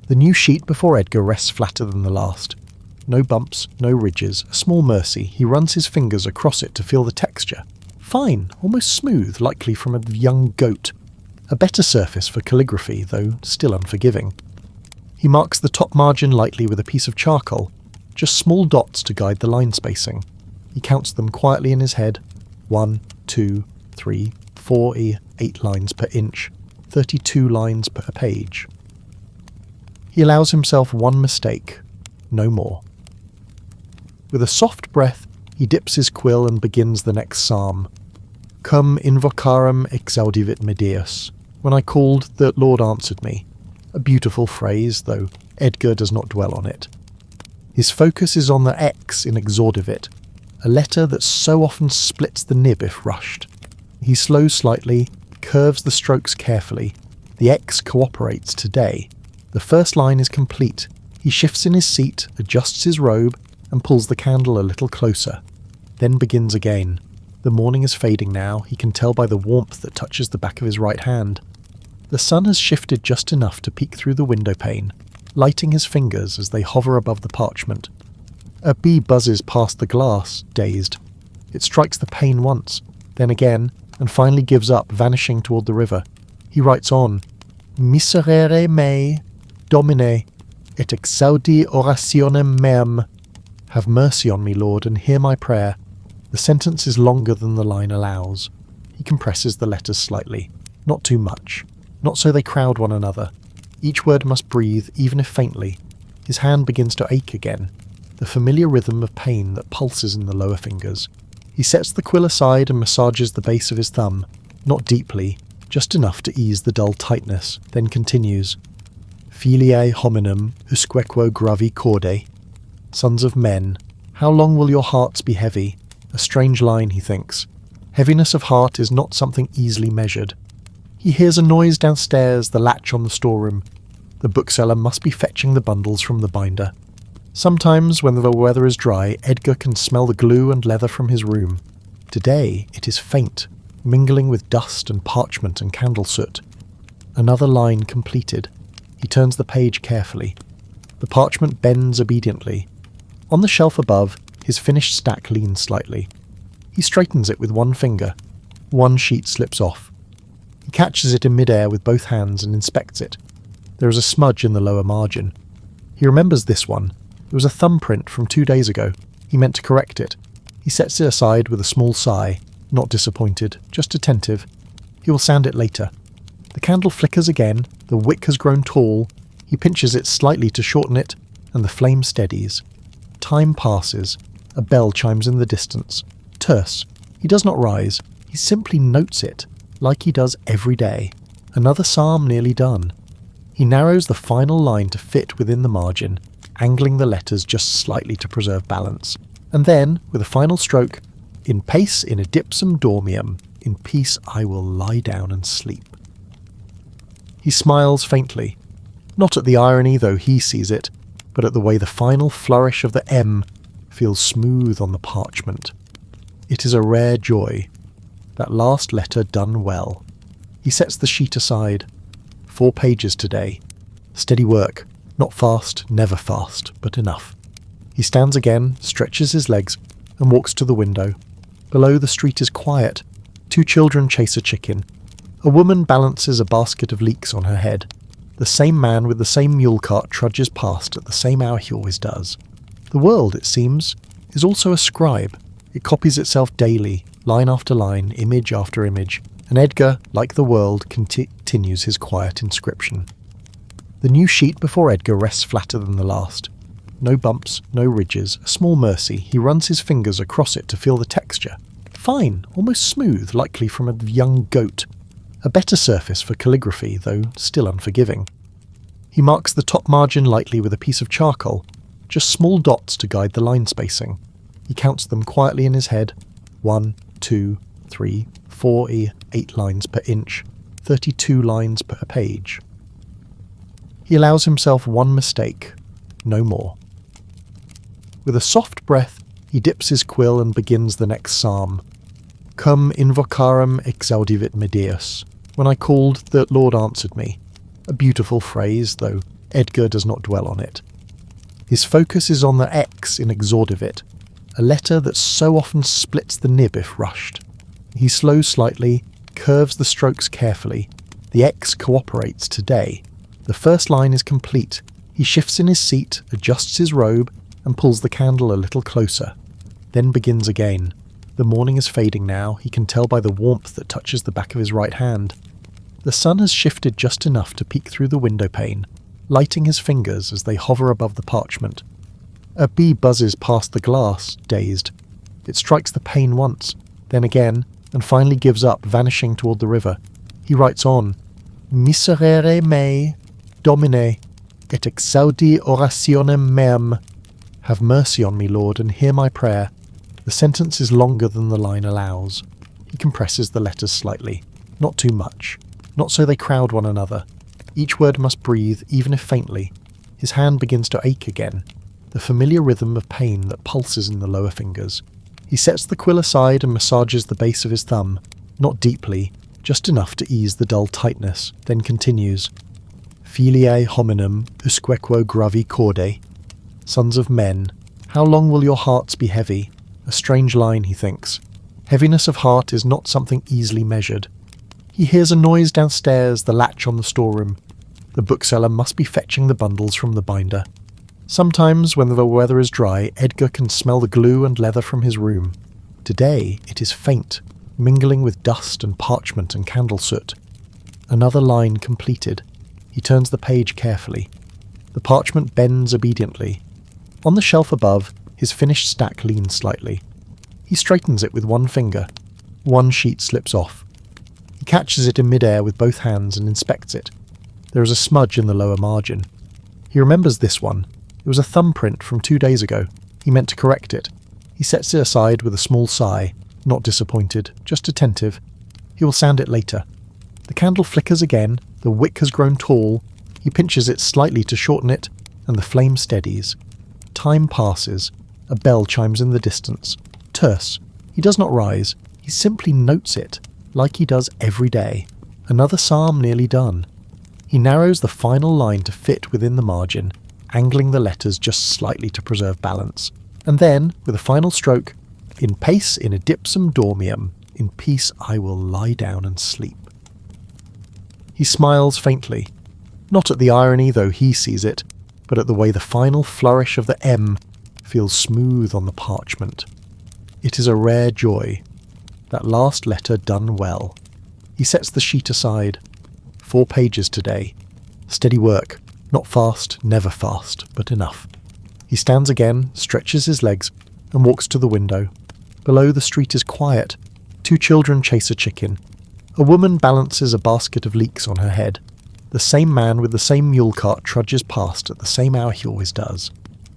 The new sheet before Edgar rests flatter than the last. No bumps, no ridges, a small mercy. He runs his fingers across it to feel the texture. Fine, almost smooth, likely from a young goat. A better surface for calligraphy, though still unforgiving. He marks the top margin lightly with a piece of charcoal, just small dots to guide the line spacing. He counts them quietly in his head. 1, 2, 3, 4, 8 lines per inch, 32 lines per page. He allows himself one mistake, no more. With a soft breath, he dips his quill and begins the next psalm. Cum invocarem exaudivit me Deus. When I called, the Lord answered me. A beautiful phrase, though Edgar does not dwell on it. His focus is on the X in exaudivit, a letter that so often splits the nib if rushed. He slows slightly, curves the strokes carefully. The X cooperates today. The first line is complete. He shifts in his seat, adjusts his robe, and pulls the candle a little closer. Then begins again. The morning is fading now. He can tell by the warmth that touches the back of his right hand. The sun has shifted just enough to peek through the window pane, lighting his fingers as they hover above the parchment. A bee buzzes past the glass, dazed. It strikes the pane once, then again, and finally gives up, vanishing toward the river. He writes on, Miserere mei, Domine, et exaudi orationem meam. Have mercy on me, Lord, and hear my prayer. The sentence is longer than the line allows. He compresses the letters slightly. Not too much. Not so they crowd one another. Each word must breathe, even if faintly. His hand begins to ache again, the familiar rhythm of pain that pulses in the lower fingers. He sets the quill aside and massages the base of his thumb, not deeply, just enough to ease the dull tightness, then continues. Filiae hominum usquequo gravi corde. Sons of men, how long will your hearts be heavy? A strange line, he thinks. Heaviness of heart is not something easily measured. He hears a noise downstairs, the latch on the storeroom. The bookseller must be fetching the bundles from the binder. Sometimes, when the weather is dry, Edgar can smell the glue and leather from his room. Today it is faint, mingling with dust and parchment and candle soot. Another line completed. He turns the page carefully. The parchment bends obediently. On the shelf above, his finished stack leans slightly. He straightens it with one finger. One sheet slips off. He catches it in midair with both hands and inspects it. There is a smudge in the lower margin. He remembers this one. It was a thumbprint from 2 days ago. He meant to correct it. He sets it aside with a small sigh, not disappointed, just attentive. He will sand it later. The candle flickers again, the wick has grown tall. He pinches it slightly to shorten it, and the flame steadies. Time passes. A bell chimes in the distance. Terse. He does not rise. He simply notes it, like he does every day. Another psalm nearly done. He narrows the final line to fit within the margin, angling the letters just slightly to preserve balance. And then, with a final stroke, in pace in idipsum dormium, in peace I will lie down and sleep. He smiles faintly, not at the irony though he sees it, but at the way the final flourish of the M feels smooth on the parchment. It is a rare joy. That last letter done well. He sets the sheet aside. 4 pages today. Steady work. Not fast, never fast, but enough. He stands again, stretches his legs, and walks to the window. Below, the street is quiet. 2 children chase a chicken. A woman balances a basket of leeks on her head. The same man with the same mule cart trudges past at the same hour he always does. The world, it seems, is also a scribe. It copies itself daily, line after line, image after image, and Edgar, like the world, continues his quiet inscription. The new sheet before Edgar rests flatter than the last. No bumps, no ridges, a small mercy. He runs his fingers across it to feel the texture. Fine, almost smooth, likely from a young goat. A better surface for calligraphy, though still unforgiving. He marks the top margin lightly with a piece of charcoal, just small dots to guide the line spacing. He counts them quietly in his head. 1, 2, 3, 4, 8 lines per inch, 32 lines per page. He allows himself one mistake, no more. With a soft breath, he dips his quill and begins the next psalm. Cum invocarem exaudivit me Deus. When I called, the Lord answered me. A beautiful phrase, though Edgar does not dwell on it. His focus is on the X in exaudivit, a letter that so often splits the nib if rushed. He slows slightly, curves the strokes carefully. The X cooperates today. The first line is complete. He shifts in his seat, adjusts his robe, and pulls the candle a little closer. Then begins again. The morning is fading now. He can tell by the warmth that touches the back of his right hand. The sun has shifted just enough to peek through the window pane, lighting his fingers as they hover above the parchment. A bee buzzes past the glass, dazed. It strikes the pane once, then again, and finally gives up, vanishing toward the river. He writes on, Miserere mei, Domine, et exaudi orationem meam. Have mercy on me, Lord, and hear my prayer. The sentence is longer than the line allows. He compresses the letters slightly. Not too much. Not so they crowd one another. Each word must breathe, even if faintly. His hand begins to ache again. The familiar rhythm of pain that pulses in the lower fingers. He sets the quill aside and massages the base of his thumb. Not deeply, just enough to ease the dull tightness, then continues. Filiae hominum usquequo gravi corde. Sons of men, how long will your hearts be heavy? A strange line, he thinks. Heaviness of heart is not something easily measured. He hears a noise downstairs, the latch on the storeroom. The bookseller must be fetching the bundles from the binder. Sometimes, when the weather is dry, Edgar can smell the glue and leather from his room. Today it is faint, mingling with dust and parchment and candle soot. Another line completed. He turns the page carefully. The parchment bends obediently. On the shelf above, his finished stack leans slightly. He straightens it with one finger. One sheet slips off. He catches it in midair with both hands and inspects it. There is a smudge in the lower margin. He remembers this one. It was a thumbprint from 2 days ago. He meant to correct it. He sets it aside with a small sigh, not disappointed, just attentive. He will sand it later. The candle flickers again, the wick has grown tall. He pinches it slightly to shorten it, and the flame steadies. Time passes. A bell chimes in the distance. Terse. He does not rise. He simply notes it, like he does every day. Another psalm nearly done. He narrows the final line to fit within the margin, angling the letters just slightly to preserve balance. And then, with a final stroke, in pace in idipsum dormium, in peace I will lie down and sleep. He smiles faintly, not at the irony though he sees it, but at the way the final flourish of the M feels smooth on the parchment. It is a rare joy. That last letter done well. He sets the sheet aside. 4 pages today. Steady work. Not fast, never fast, but enough. He stands again, stretches his legs, and walks to the window. Below, the street is quiet. 2 children chase a chicken. A woman balances a basket of leeks on her head. The same man with the same mule cart trudges past at the same hour he always does.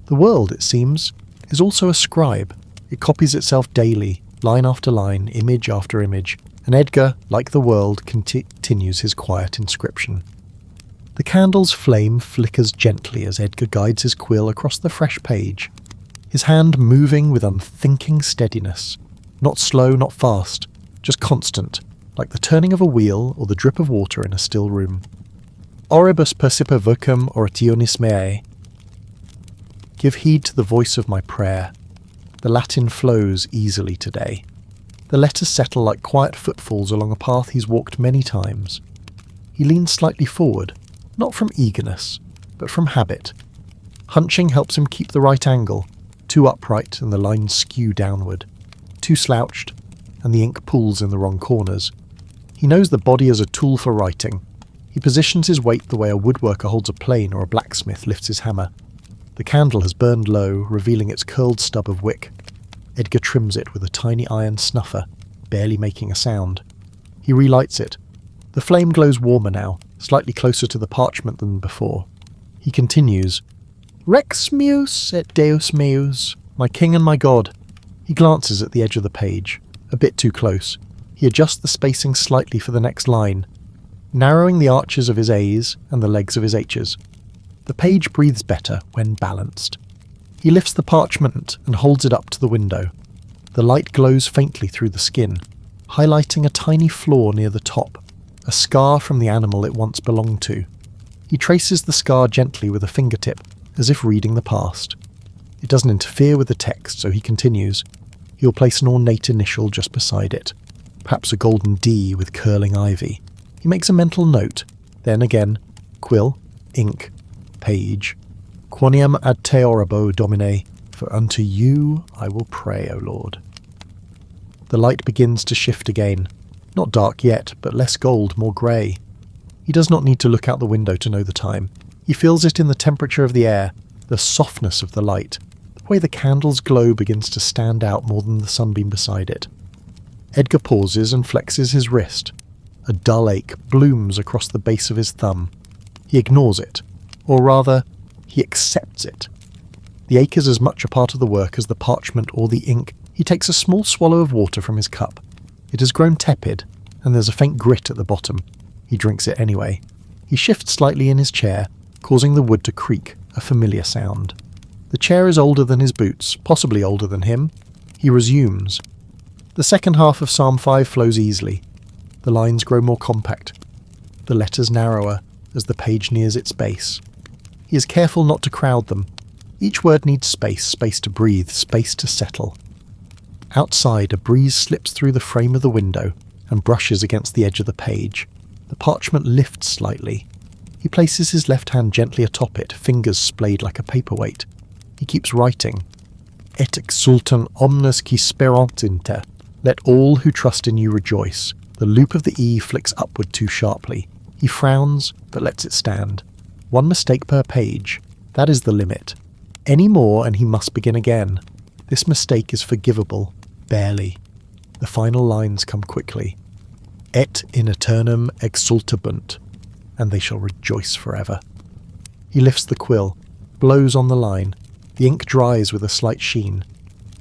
The world, it seems, is also a scribe. It copies itself daily, line after line, image after image, and Edgar, like the world, continues his quiet inscription. The candle's flame flickers gently as Edgar guides his quill across the fresh page, his hand moving with unthinking steadiness. Not slow, not fast, just constant, like the turning of a wheel or the drip of water in a still room. Oribus percipe vocem orationis meae. Give heed to the voice of my prayer. The Latin flows easily today. The letters settle like quiet footfalls along a path he's walked many times. He leans slightly forward, not from eagerness, but from habit. Hunching helps him keep the right angle, too upright and the lines skew downward, too slouched, and the ink pools in the wrong corners. He knows the body as a tool for writing. He positions his weight the way a woodworker holds a plane or a blacksmith lifts his hammer. The candle has burned low, revealing its curled stub of wick. Edgar trims it with a tiny iron snuffer, barely making a sound. He relights it. The flame glows warmer now, slightly closer to the parchment than before. He continues, Rex meus et Deus meus, my king and my god. He glances at the edge of the page, a bit too close. He adjusts the spacing slightly for the next line, narrowing the arches of his A's and the legs of his H's. The page breathes better when balanced. He lifts the parchment and holds it up to the window. The light glows faintly through the skin, highlighting a tiny flaw near the top, a scar from the animal it once belonged to. He traces the scar gently with a fingertip, as if reading the past. It doesn't interfere with the text, so he continues. He'll place an ornate initial just beside it, perhaps a golden D with curling ivy. He makes a mental note, then again, quill, ink, page. Quoniam ad te orabo, Domine, for unto you I will pray, O Lord. The light begins to shift again. Not dark yet, but less gold, more grey. He does not need to look out the window to know the time. He feels it in the temperature of the air, the softness of the light. way the candle's glow begins to stand out more than the sunbeam beside it. Edgar pauses and flexes his wrist. A dull ache blooms across the base of his thumb. He ignores it, or rather, he accepts it. The ache is as much a part of the work as the parchment or the ink. He takes a small swallow of water from his cup. It has grown tepid, and there's a faint grit at the bottom. He drinks it anyway. He shifts slightly in his chair, causing the wood to creak, a familiar sound. The chair is older than his boots, possibly older than him. He resumes. The second half of Psalm 5 flows easily. The lines grow more compact. The letters narrower as the page nears its base. He is careful not to crowd them. Each word needs space, space to breathe, space to settle. Outside, a breeze slips through the frame of the window and brushes against the edge of the page. The parchment lifts slightly. He places his left hand gently atop it, fingers splayed like a paperweight. He keeps writing. Et exultant omnes qui sperant inter. Let all who trust in you rejoice. The loop of the E flicks upward too sharply. He frowns, but lets it stand. One mistake per page. That is the limit. Any more and he must begin again. This mistake is forgivable. Barely. The final lines come quickly. Et in aeternum exultabunt. And they shall rejoice forever. He lifts the quill, blows on the line. The ink dries with a slight sheen.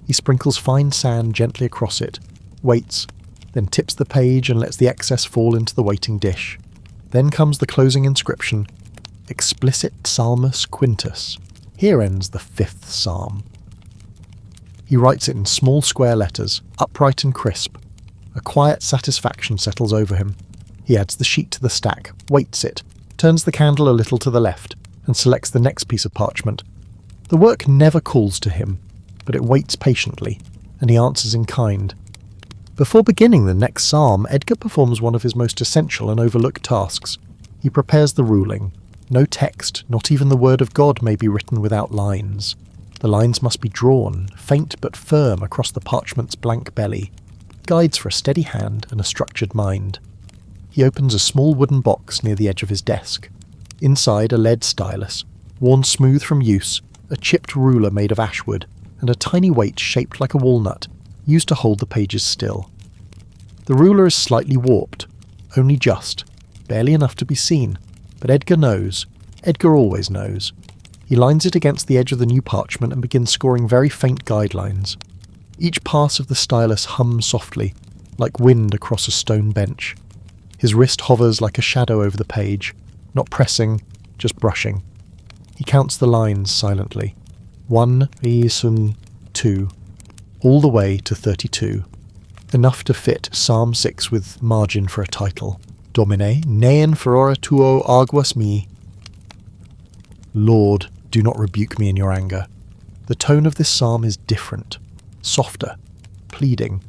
He sprinkles fine sand gently across it, waits, then tips the page and lets the excess fall into the waiting dish. Then comes the closing inscription, Explicit Psalmus Quintus. Here ends the 5th psalm. He writes it in small square letters, upright and crisp. A quiet satisfaction settles over him. He adds the sheet to the stack, weights it, turns the candle a little to the left, and selects the next piece of parchment. The work never calls to him, but it waits patiently, and he answers in kind. Before beginning the next psalm, Edgar performs one of his most essential and overlooked tasks. He prepares the ruling. No text, not even the word of God, may be written without lines. The lines must be drawn, faint but firm, across the parchment's blank belly. Guides for a steady hand and a structured mind. He opens a small wooden box near the edge of his desk. Inside, a lead stylus, worn smooth from use, a chipped ruler made of ashwood, and a tiny weight shaped like a walnut, used to hold the pages still. The ruler is slightly warped, only just, barely enough to be seen, but Edgar knows. Edgar always knows. He lines it against the edge of the new parchment and begins scoring very faint guidelines. Each pass of the stylus hums softly, like wind across a stone bench. His wrist hovers like a shadow over the page, not pressing, just brushing. He counts the lines silently. 1, 2, all the way to 32. Enough to fit Psalm 6 with margin for a title. Domine, nein furore tuo arguas me. Lord, do not rebuke me in your anger. The tone of this psalm is different, softer, pleading.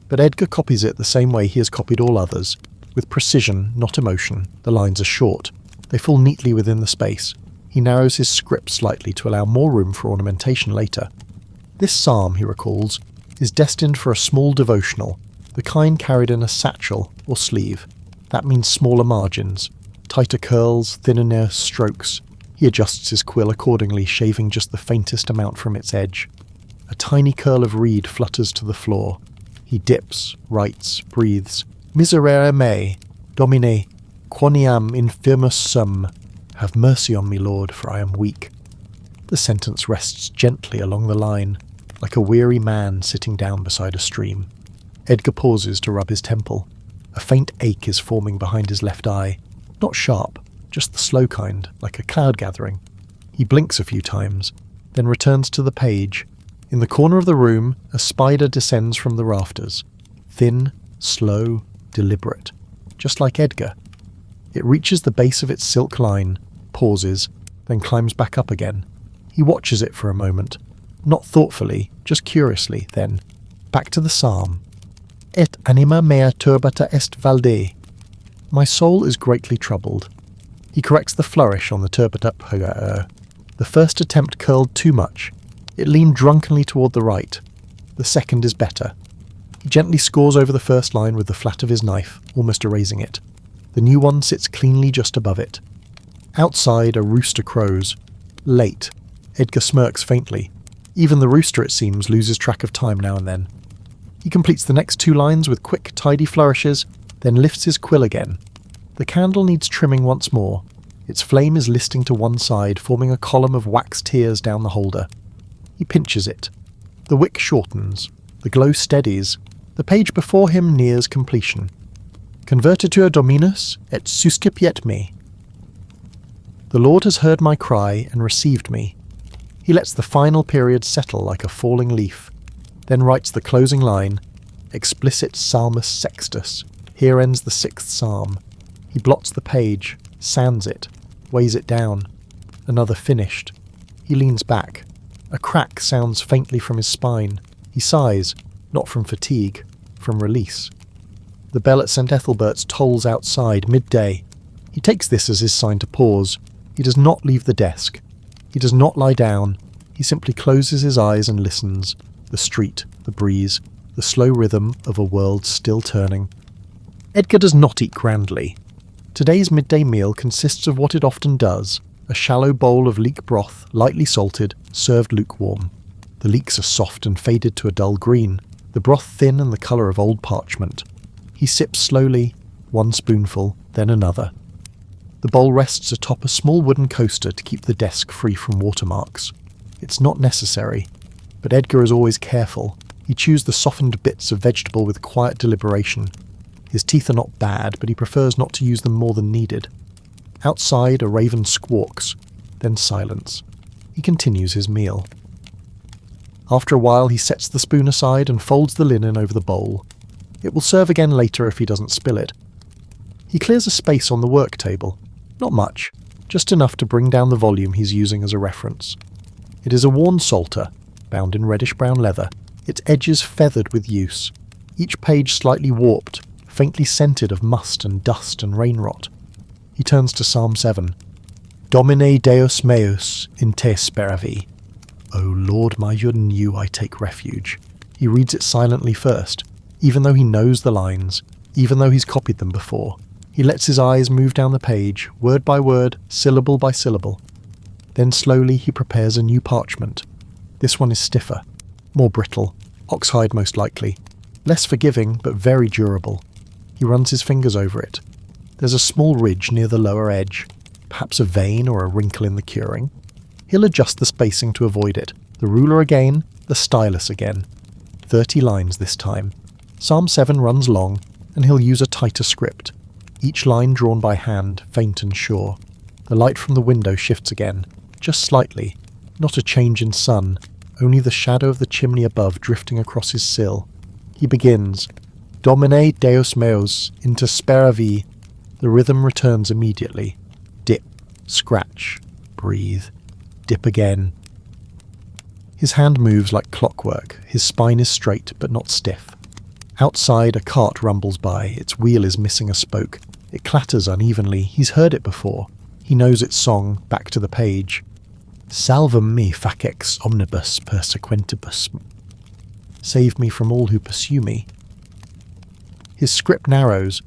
But Edgar copies it the same way he has copied all others, with precision, not emotion. The lines are short. They fall neatly within the space. He narrows his script slightly to allow more room for ornamentation later. This psalm, he recalls, is destined for a small devotional, the kind carried in a satchel or sleeve. That means smaller margins, tighter curls, thinner strokes. He adjusts his quill accordingly, shaving just the faintest amount from its edge. A tiny curl of reed flutters to the floor. He dips, writes, breathes. Miserere me, Domine, quoniam infirmus sum. Have mercy on me, Lord, for I am weak. The sentence rests gently along the line, like a weary man sitting down beside a stream. Edgar pauses to rub his temple. A faint ache is forming behind his left eye. Not sharp, just the slow kind, like a cloud gathering. He blinks a few times, then returns to the page. In the corner of the room, a spider descends from the rafters. Thin, slow, deliberate. Just like Edgar. It reaches the base of its silk line, pauses, then climbs back up again. He watches it for a moment. Not thoughtfully, just curiously, then. Back to the psalm. Et anima mea turbata est valde. My soul is greatly troubled. He corrects the flourish on the turbata. The first attempt curled too much. It leaned drunkenly toward the right. The second is better. He gently scores over the first line with the flat of his knife, almost erasing it. The new one sits cleanly just above it. Outside, a rooster crows. Late. Edgar smirks faintly. Even the rooster, it seems, loses track of time now and then. He completes the next 2 lines with quick, tidy flourishes, then lifts his quill again. The candle needs trimming once more. Its flame is listing to one side, forming a column of wax tears down the holder. He pinches it. The wick shortens. The glow steadies. The page before him nears completion. Convertitur Dominus et suscipiet me. The Lord has heard my cry and received me. He lets the final period settle like a falling leaf, then writes the closing line, Explicit Salmus Sextus. Here ends the 6th psalm. He blots the page, sands it, weighs it down. Another finished. He leans back. A crack sounds faintly from his spine. He sighs, not from fatigue, from release. The bell at St. Ethelbert's tolls outside, midday. He takes this as his sign to pause. He does not leave the desk. He does not lie down. He simply closes his eyes and listens. The street, the breeze, the slow rhythm of a world still turning. Edgar does not eat grandly. Today's midday meal consists of what it often does, a shallow bowl of leek broth, lightly salted, served lukewarm. The leeks are soft and faded to a dull green, the broth thin and the colour of old parchment. He sips slowly, 1 spoonful, then another. The bowl rests atop a small wooden coaster to keep the desk free from watermarks. It's not necessary, but Edgar is always careful. He chews the softened bits of vegetable with quiet deliberation. His teeth are not bad, but he prefers not to use them more than needed. Outside, a raven squawks, then silence. He continues his meal. After a while, he sets the spoon aside and folds the linen over the bowl. It will serve again later if he doesn't spill it. He clears a space on the work table. Not much, just enough to bring down the volume he's using as a reference. It is a worn psalter, bound in reddish-brown leather, its edges feathered with use, each page slightly warped, faintly scented of must and dust and rain rot. He turns to Psalm 7. Domine Deus meus in te speravi. O Lord my God, in you I take refuge. He reads it silently first, even though he knows the lines, even though he's copied them before. He lets his eyes move down the page, word by word, syllable by syllable. Then slowly he prepares a new parchment. This one is stiffer, more brittle, oxhide most likely, less forgiving but very durable. He runs his fingers over it. There's a small ridge near the lower edge, perhaps a vein or a wrinkle in the curing. He'll adjust the spacing to avoid it. The ruler again, the stylus again. 30 lines this time. Psalm 7 runs long, and he'll use a tighter script. Each line drawn by hand, faint and sure. The light from the window shifts again, just slightly. Not a change in sun, only the shadow of the chimney above drifting across his sill. He begins, Domine Deus meus inter speravi. The rhythm returns immediately. Dip, scratch, breathe, dip again. His hand moves like clockwork. His spine is straight but not stiff. Outside, a cart rumbles by. Its wheel is missing a spoke. It clatters unevenly. He's heard it before. He knows its song, back to the page. Salvum me facex omnibus persequentibus. Save me from all who pursue me. His script narrows.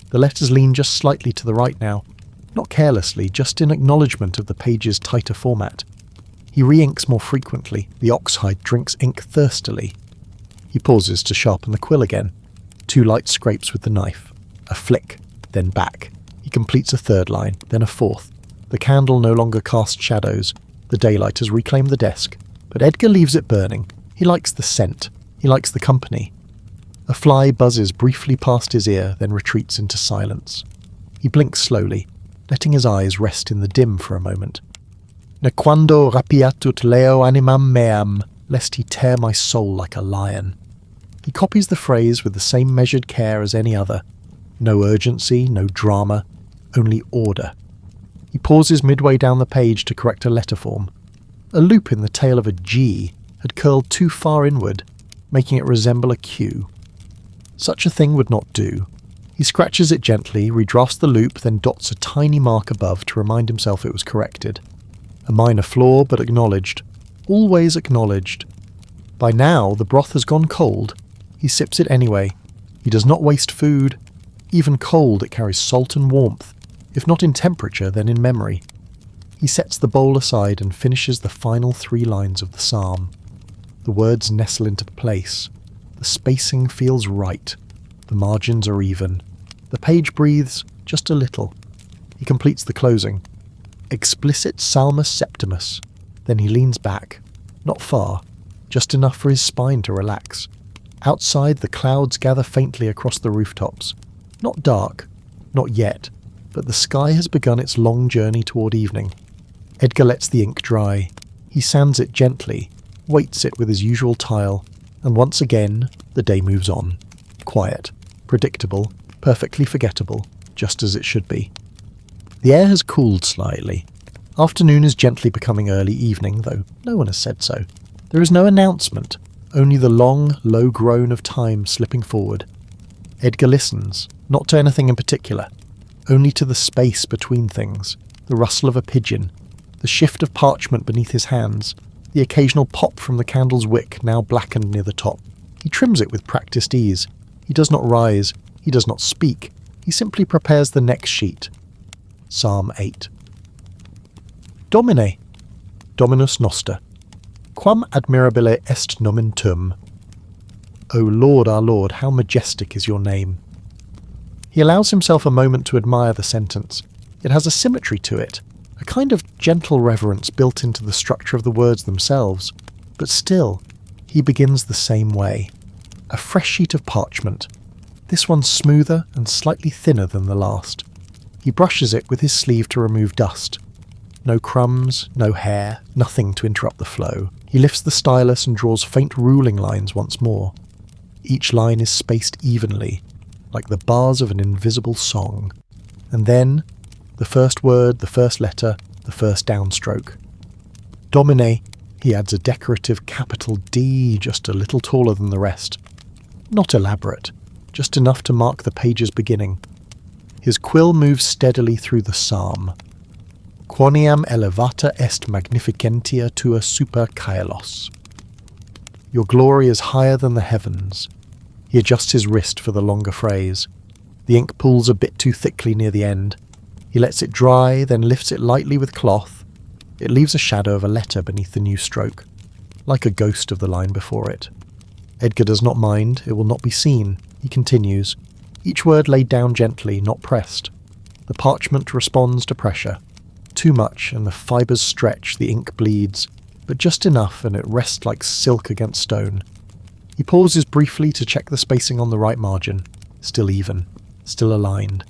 The letters lean just slightly to the right now. Not carelessly, just in acknowledgement of the page's tighter format. He re-inks more frequently. The oxhide drinks ink thirstily. He pauses to sharpen the quill again. 2 light scrapes with the knife. A flick, then back. He completes a 3rd line, then a 4th. The candle no longer casts shadows. The daylight has reclaimed the desk. But Edgar leaves it burning. He likes the scent. He likes the company. A fly buzzes briefly past his ear, then retreats into silence. He blinks slowly, letting his eyes rest in the dim for a moment. Nequando rapiatut leo animam meam, lest he tear my soul like a lion. He copies the phrase with the same measured care as any other. No urgency, no drama, only order. He pauses midway down the page to correct a letter form. A loop in the tail of a G had curled too far inward, making it resemble a Q. Such a thing would not do. He scratches it gently, redrafts the loop, then dots a tiny mark above to remind himself it was corrected. A minor flaw, but acknowledged. Always acknowledged. By now, the broth has gone cold. He sips it anyway. He does not waste food. Even cold, it carries salt and warmth. If not in temperature, then in memory. He sets the bowl aside and finishes the final 3 lines of the psalm. The words nestle into place. The spacing feels right. The margins are even. The page breathes just a little. He completes the closing. Explicit Salmus Septimus. Then he leans back. Not far. Just enough for his spine to relax. Outside, the clouds gather faintly across the rooftops. Not dark. Not yet. But the sky has begun its long journey toward evening. Edgar lets the ink dry. He sands it gently, weights it with his usual tile, and once again, the day moves on. Quiet, predictable, perfectly forgettable, just as it should be. The air has cooled slightly. Afternoon is gently becoming early evening, though no one has said so. There is no announcement, only the long, low groan of time slipping forward. Edgar listens, not to anything in particular, only to the space between things, the rustle of a pigeon, the shift of parchment beneath his hands, the occasional pop from the candle's wick now blackened near the top. He trims it with practiced ease. He does not rise. He does not speak. He simply prepares the next sheet. Psalm 8. Domine, Dominus Noster, quam admirabile est nomen tuum. O Lord, our Lord, how majestic is your name. He allows himself a moment to admire the sentence. It has a symmetry to it, a kind of gentle reverence built into the structure of the words themselves. But still, he begins the same way. A fresh sheet of parchment. This one smoother and slightly thinner than the last. He brushes it with his sleeve to remove dust. No crumbs, no hair, nothing to interrupt the flow. He lifts the stylus and draws faint ruling lines once more. Each line is spaced evenly, like the bars of an invisible song. And then, the first word, the first letter, the first downstroke. Domine, he adds a decorative capital D just a little taller than the rest. Not elaborate, just enough to mark the page's beginning. His quill moves steadily through the psalm. Quoniam elevata est magnificentia tua super caelos. Your glory is higher than the heavens. He adjusts his wrist for the longer phrase. The ink pools a bit too thickly near the end. He lets it dry, then lifts it lightly with cloth. It leaves a shadow of a letter beneath the new stroke, like a ghost of the line before it. Edgar does not mind, it will not be seen. He continues, each word laid down gently, not pressed. The parchment responds to pressure. Too much, and the fibres stretch, the ink bleeds, but just enough and it rests like silk against stone. He pauses briefly to check the spacing on the right margin. Still even, still aligned.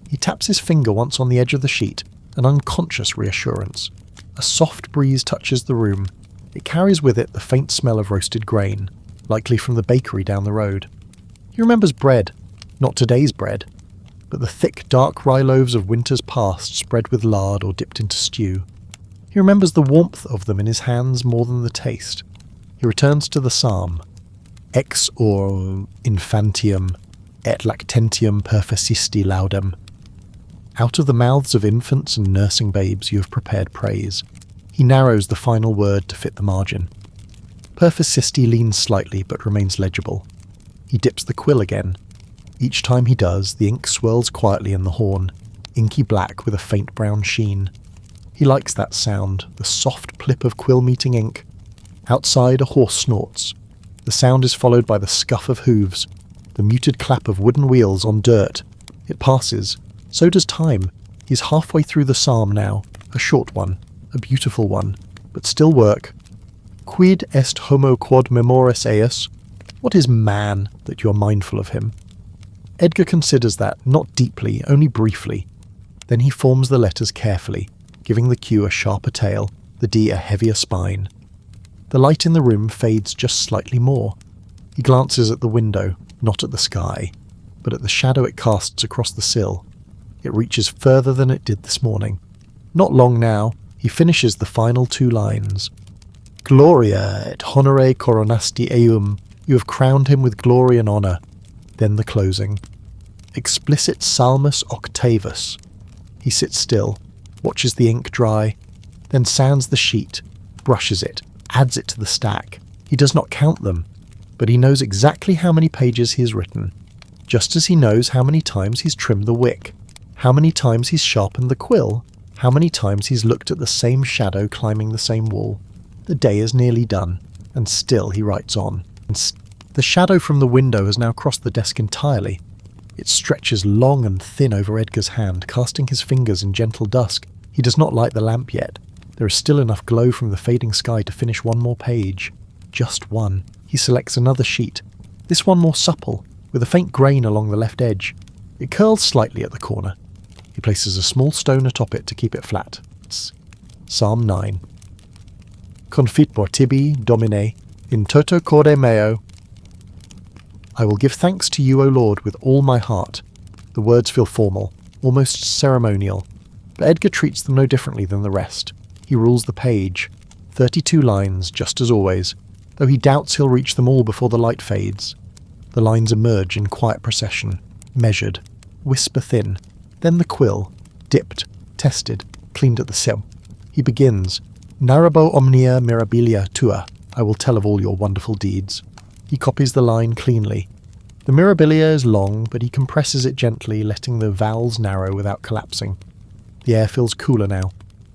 He taps his finger once on the edge of the sheet, an unconscious reassurance. A soft breeze touches the room. It carries with it the faint smell of roasted grain, likely from the bakery down the road. He remembers bread, not today's bread, but the thick, dark rye loaves of winters past spread with lard or dipped into stew. He remembers the warmth of them in his hands more than the taste. He returns to the psalm. Ex or infantium et lactentium perficisti laudem. Out of the mouths of infants and nursing babes you have prepared praise. He narrows the final word to fit the margin. Perficisti leans slightly but remains legible. He dips the quill again. Each time he does, the ink swirls quietly in the horn, inky black with a faint brown sheen. He likes that sound, the soft plip of quill meeting ink. Outside, a horse snorts. The sound is followed by the scuff of hooves, the muted clap of wooden wheels on dirt. It passes. So does time. He's halfway through the psalm now, a short one, a beautiful one, but still work. Quid est homo quod memoris eius? What is man that you are mindful of him? Edgar considers that, not deeply, only briefly. Then he forms the letters carefully, giving the Q a sharper tail, the D a heavier spine. The light in the room fades just slightly more. He glances at the window, not at the sky, but at the shadow it casts across the sill. It reaches further than it did this morning. Not long now, he finishes the final two lines. Gloria et honore coronasti eum. You have crowned him with glory and honour. Then the closing. Explicit Salmus Octavus. He sits still, watches the ink dry, then sands the sheet, brushes it, adds it to the stack. He does not count them, but he knows exactly how many pages he has written, just as he knows how many times he's trimmed the wick, how many times he's sharpened the quill, how many times he's looked at the same shadow climbing the same wall. The day is nearly done. and still he writes on. The shadow from the window has now crossed the desk entirely. It stretches long and thin over Edgar's hand, casting his fingers in gentle dusk. He does not light the lamp yet. There is still enough glow from the fading sky to finish one more page. Just one. He selects another sheet. This one more supple, with a faint grain along the left edge. It curls slightly at the corner. He places a small stone atop it to keep it flat. It's Psalm 9. Confitbor tibi, Domine, in toto corde meo. I will give thanks to you, O Lord, with all my heart. The words feel formal, almost ceremonial, but Edgar treats them no differently than the rest. He rules the page. 32 lines, just as always, though he doubts he'll reach them all before the light fades. The lines emerge in quiet procession, measured, whisper thin, then the quill, dipped, tested, cleaned at the sill. He begins, Narrabo omnia mirabilia tua, I will tell of all your wonderful deeds. He copies the line cleanly. The mirabilia is long, but he compresses it gently, letting the vowels narrow without collapsing. The air feels cooler now.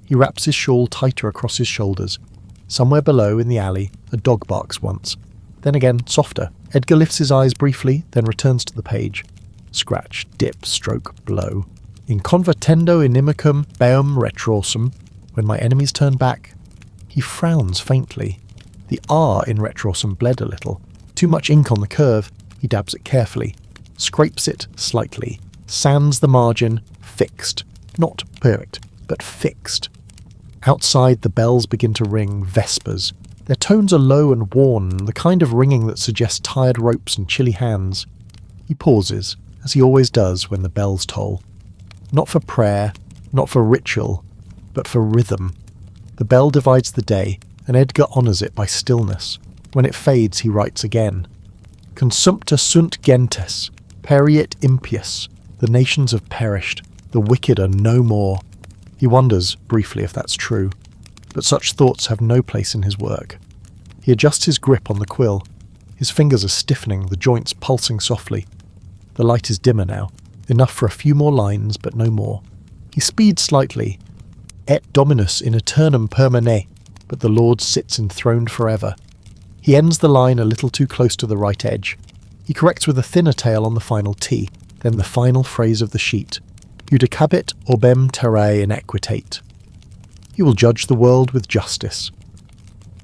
He wraps his shawl tighter across his shoulders. Somewhere below, in the alley, a dog barks once. Then again, softer. Edgar lifts his eyes briefly, then returns to the page. Scratch, dip, stroke, blow. In convertendo inimicum beum retrosum, when my enemies turn back. He frowns faintly. The R in retrosum bled a little. Too much ink on the curve. He dabs it carefully. Scrapes it slightly. Sands the margin. Fixed. Not perfect, but fixed. Outside, the bells begin to ring, vespers. Their tones are low and worn, the kind of ringing that suggests tired ropes and chilly hands. He pauses, as he always does when the bells toll. Not for prayer, not for ritual, but for rhythm. The bell divides the day, and Edgar honours it by stillness. When it fades, he writes again. Consumpta sunt gentes, periit impius. The nations have perished. The wicked are no more. He wonders, briefly, if that's true. But such thoughts have no place in his work. He adjusts his grip on the quill. His fingers are stiffening, the joints pulsing softly. The light is dimmer now, enough for a few more lines, but no more. He speeds slightly. Et Dominus in aeternum permane, but the Lord sits enthroned forever. He ends the line a little too close to the right edge. He corrects with a thinner tail on the final T, then the final phrase of the sheet. Judicabit orbem terrae in equitate. He will judge the world with justice.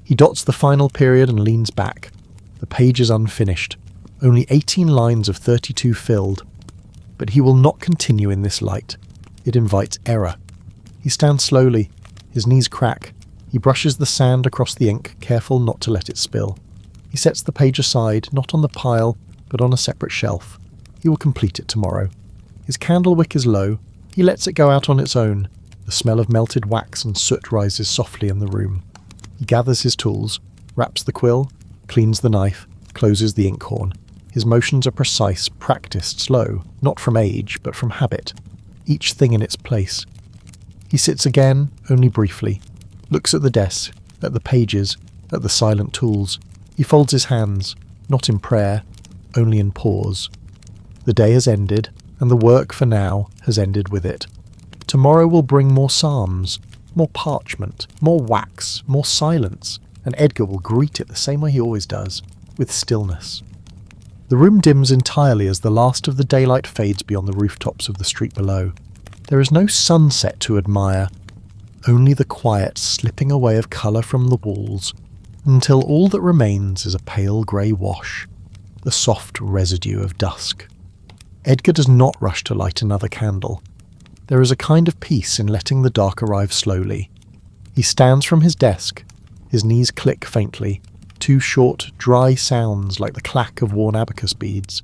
He dots the final period and leans back. The page is unfinished. Only 18 lines of 32 filled. But he will not continue in this light. It invites error. He stands slowly. His knees crack. He brushes the sand across the ink, careful not to let it spill. He sets the page aside, not on the pile, but on a separate shelf. He will complete it tomorrow. His candle wick is low. He lets it go out on its own. The smell of melted wax and soot rises softly in the room. He gathers his tools, wraps the quill, cleans the knife, closes the inkhorn. His motions are precise, practiced, slow, not from age, but from habit. Each thing in its place. He sits again, only briefly. Looks at the desk, at the pages, at the silent tools. He folds his hands, not in prayer, only in pause. The day has ended, and the work for now has ended with it. Tomorrow will bring more psalms, more parchment, more wax, more silence, and Edgar will greet it the same way he always does, with stillness. The room dims entirely as the last of the daylight fades beyond the rooftops of the street below. There is no sunset to admire, only the quiet slipping away of colour from the walls, until all that remains is a pale grey wash, the soft residue of dusk. Edgar does not rush to light another candle. There is a kind of peace in letting the dark arrive slowly. He stands from his desk. His knees click faintly, two short, dry sounds like the clack of worn abacus beads.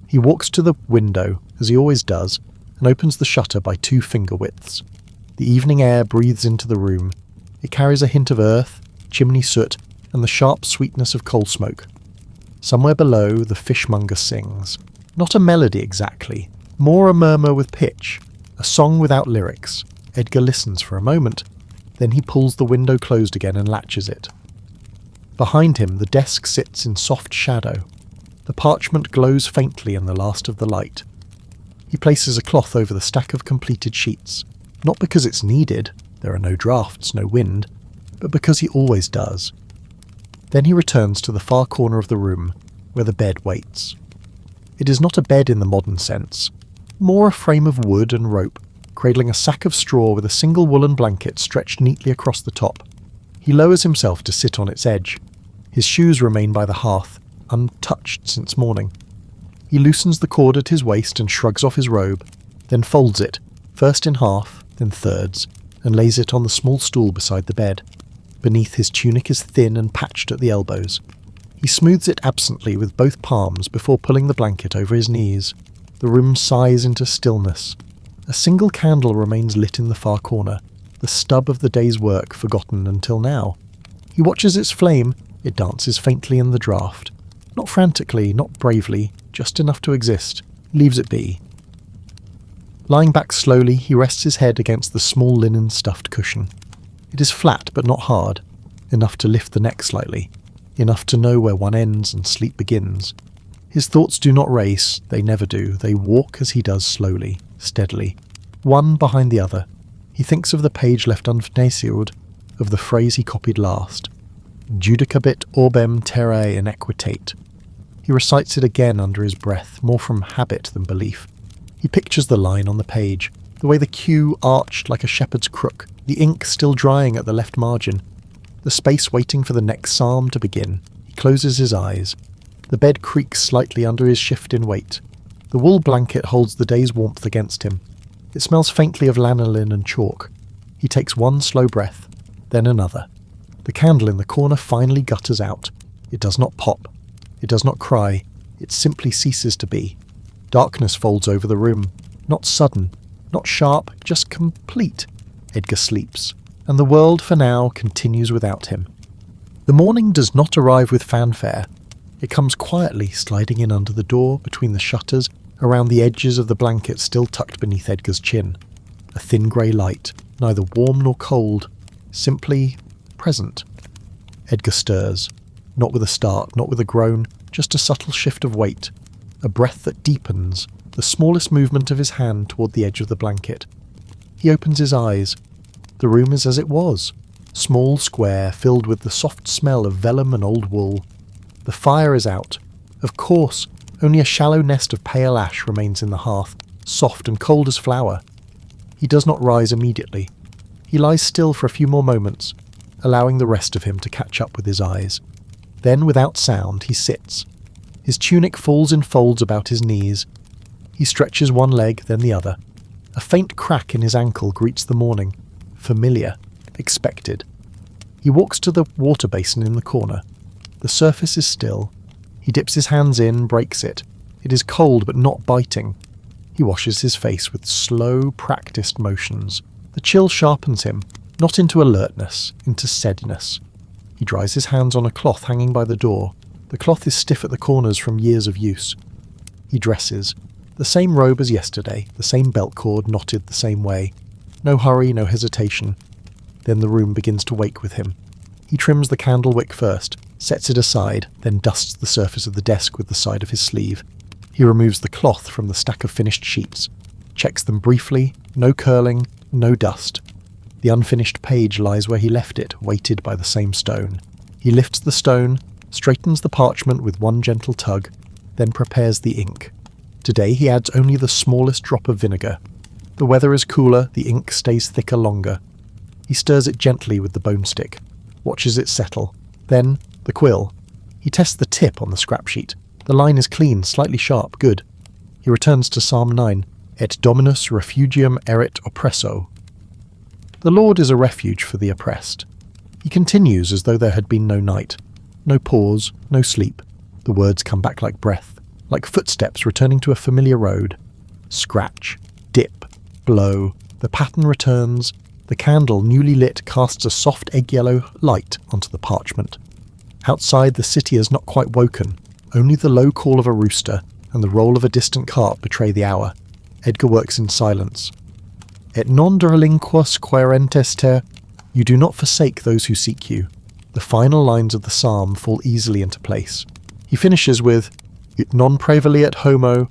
He walks to the window, as he always does, and opens the shutter by 2 finger widths. The evening air breathes into the room. It carries a hint of earth, chimney soot, and the sharp sweetness of coal smoke. Somewhere below, the fishmonger sings. Not a melody exactly, more a murmur with pitch, a song without lyrics. Edgar listens for a moment, then he pulls the window closed again and latches it. Behind him, the desk sits in soft shadow. The parchment glows faintly in the last of the light. He places a cloth over the stack of completed sheets, not because it's needed, there are no drafts, no wind, but because he always does. Then he returns to the far corner of the room, where the bed waits. It is not a bed in the modern sense, more a frame of wood and rope, cradling a sack of straw with a single woolen blanket stretched neatly across the top. He lowers himself to sit on its edge. His shoes remain by the hearth, untouched since morning. He loosens the cord at his waist and shrugs off his robe, then folds it, first in half, then thirds, and lays it on the small stool beside the bed. Beneath, his tunic is thin and patched at the elbows. He smooths it absently with both palms before pulling the blanket over his knees. The room sighs into stillness. A single candle remains lit in the far corner, the stub of the day's work forgotten until now. He watches its flame. It dances faintly in the draught. Not frantically, not bravely, just enough to exist. Leaves it be. Lying back slowly, he rests his head against the small linen stuffed cushion. It is flat but not hard, enough to lift the neck slightly, enough to know where one ends and sleep begins. His thoughts do not race, they never do. They walk as he does slowly, steadily, one behind the other. He thinks of the page left unsealed, of the phrase he copied last. Judicabit orbem terrae inequitate. He recites it again under his breath, more from habit than belief. He pictures the line on the page, the way the Q arched like a shepherd's crook, the ink still drying at the left margin, the space waiting for the next psalm to begin. He closes his eyes. The bed creaks slightly under his shift in weight. The wool blanket holds the day's warmth against him. It smells faintly of lanolin and chalk. He takes one slow breath, then another. The candle in the corner finally gutters out. It does not pop. It does not cry. It simply ceases to be. Darkness folds over the room. Not sudden, not sharp, just complete. Edgar sleeps, and the world for now continues without him. The morning does not arrive with fanfare. It comes quietly, sliding in under the door, between the shutters, around the edges of the blanket still tucked beneath Edgar's chin. A thin grey light, neither warm nor cold, simply present. Edgar stirs, not with a start, not with a groan, just a subtle shift of weight, a breath that deepens, the smallest movement of his hand toward the edge of the blanket. He opens his eyes. The room is as it was, small, square, filled with the soft smell of vellum and old wool. The fire is out. Of course, only a shallow nest of pale ash remains in the hearth, soft and cold as flour. He does not rise immediately. He lies still for a few more moments, allowing the rest of him to catch up with his eyes. Then, without sound, he sits. His tunic falls in folds about his knees. He stretches one leg, then the other. A faint crack in his ankle greets the morning. Familiar. Expected. He walks to the water basin in the corner. The surface is still. He dips his hands in, breaks it. It is cold but not biting. He washes his face with slow, practiced motions. The chill sharpens him, not into alertness, into steadiness. He dries his hands on a cloth hanging by the door. The cloth is stiff at the corners from years of use. He dresses. The same robe as yesterday, the same belt cord knotted the same way. No hurry, no hesitation. Then the room begins to wake with him. He trims the candle wick first, sets it aside, then dusts the surface of the desk with the side of his sleeve. He removes the cloth from the stack of finished sheets, checks them briefly, no curling, no dust. The unfinished page lies where he left it, weighted by the same stone. He lifts the stone, straightens the parchment with one gentle tug, then prepares the ink. Today he adds only the smallest drop of vinegar. The weather is cooler, the ink stays thicker longer. He stirs it gently with the bone stick, watches it settle. Then, the quill. He tests the tip on the scrap sheet. The line is clean, slightly sharp, good. He returns to Psalm 9, Et Dominus refugium erit oppresso. The Lord is a refuge for the oppressed. He continues as though there had been no night. No pause, no sleep. The words come back like breath, like footsteps returning to a familiar road. Scratch, dip, blow. The pattern returns. The candle, newly lit, casts a soft egg-yellow light onto the parchment. Outside, the city has not quite woken. Only the low call of a rooster and the roll of a distant cart betray the hour. Edgar works in silence. Et non derelinquas quaerentes ter. You do not forsake those who seek you. The final lines of the psalm fall easily into place. He finishes with, Ut non prevaleat homo,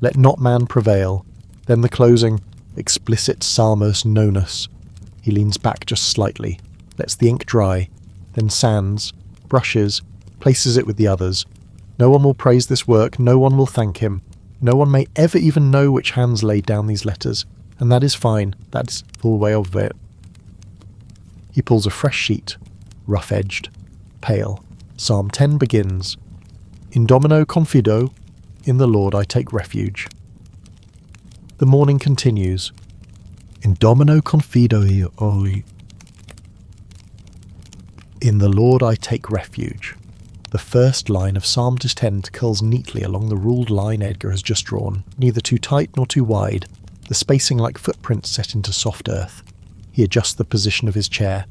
let not man prevail. Then the closing, explicit psalmos nonus. He leans back just slightly, lets the ink dry, then sands, brushes, places it with the others. No one will praise this work, no one will thank him. No one may ever even know which hands laid down these letters, and that is fine, that's the full way of it. He pulls a fresh sheet, rough-edged, pale. Psalm 10 begins, In Domino confido, in the Lord I take refuge. The morning continues, In Domino confido oi. In the Lord I take refuge. The first line of Psalm 10 curls neatly along the ruled line Edgar has just drawn, neither too tight nor too wide, the spacing like footprints set into soft earth. He adjusts the position of his chair.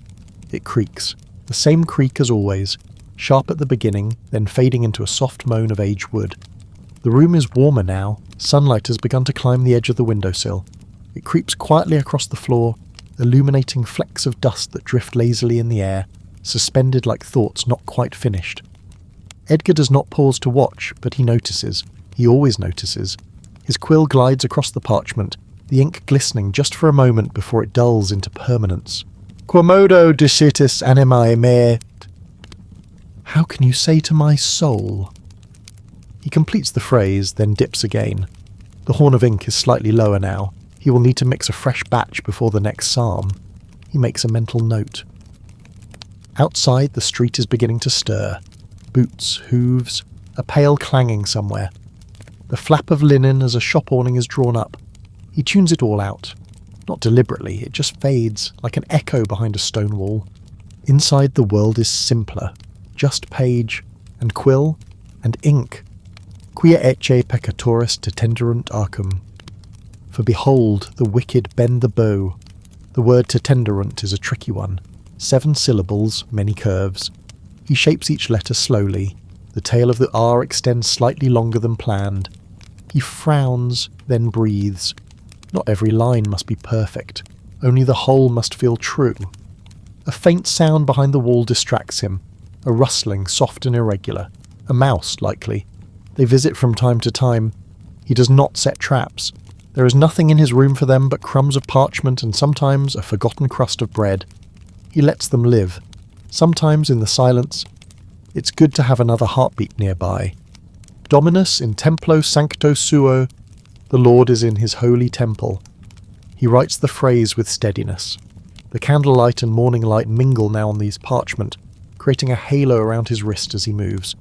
It creaks, the same creak as always, sharp at the beginning, then fading into a soft moan of aged wood. The room is warmer now. Sunlight has begun to climb the edge of the windowsill. It creeps quietly across the floor, illuminating flecks of dust that drift lazily in the air, suspended like thoughts not quite finished. Edgar does not pause to watch, but he notices. He always notices. His quill glides across the parchment, the ink glistening just for a moment before it dulls into permanence. Quomodo dicitis animae me. How can you say to my soul? He completes the phrase, then dips again. The horn of ink is slightly lower now. He will need to mix a fresh batch before the next psalm. He makes a mental note. Outside, the street is beginning to stir. Boots, hooves, a pail clanging somewhere. The flap of linen as a shop awning is drawn up. He tunes it all out. Not deliberately, it just fades, like an echo behind a stone wall. Inside the world is simpler. Just page, and quill, and ink. Quia ecce peccatoris detenderunt arcum. For behold, the wicked bend the bow. The word detenderunt is a tricky one. 7 syllables, many curves. He shapes each letter slowly. The tail of the R extends slightly longer than planned. He frowns, then breathes. Not every line must be perfect. Only the whole must feel true. A faint sound behind the wall distracts him. A rustling, soft and irregular. A mouse, likely. They visit from time to time. He does not set traps. There is nothing in his room for them but crumbs of parchment and sometimes a forgotten crust of bread. He lets them live. Sometimes in the silence, it's good to have another heartbeat nearby. Dominus in templo sancto suo, the Lord is in his holy temple. He writes the phrase with steadiness. The candlelight and morning light mingle now on these parchment, creating a halo around his wrist as he moves.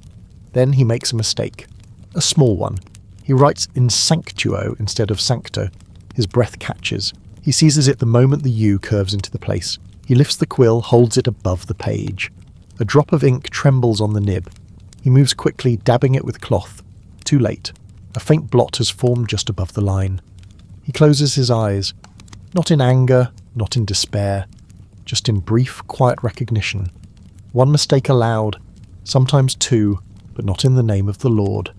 Then he makes a mistake. A small one. He writes in sanctuo instead of sancto. His breath catches. He seizes it the moment the U curves into the place. He lifts the quill, holds it above the page. A drop of ink trembles on the nib. He moves quickly, dabbing it with cloth. Too late. A faint blot has formed just above the line. He closes his eyes. Not in anger, not in despair. Just in brief, quiet recognition. One mistake allowed. Sometimes 2, but not in the name of the Lord.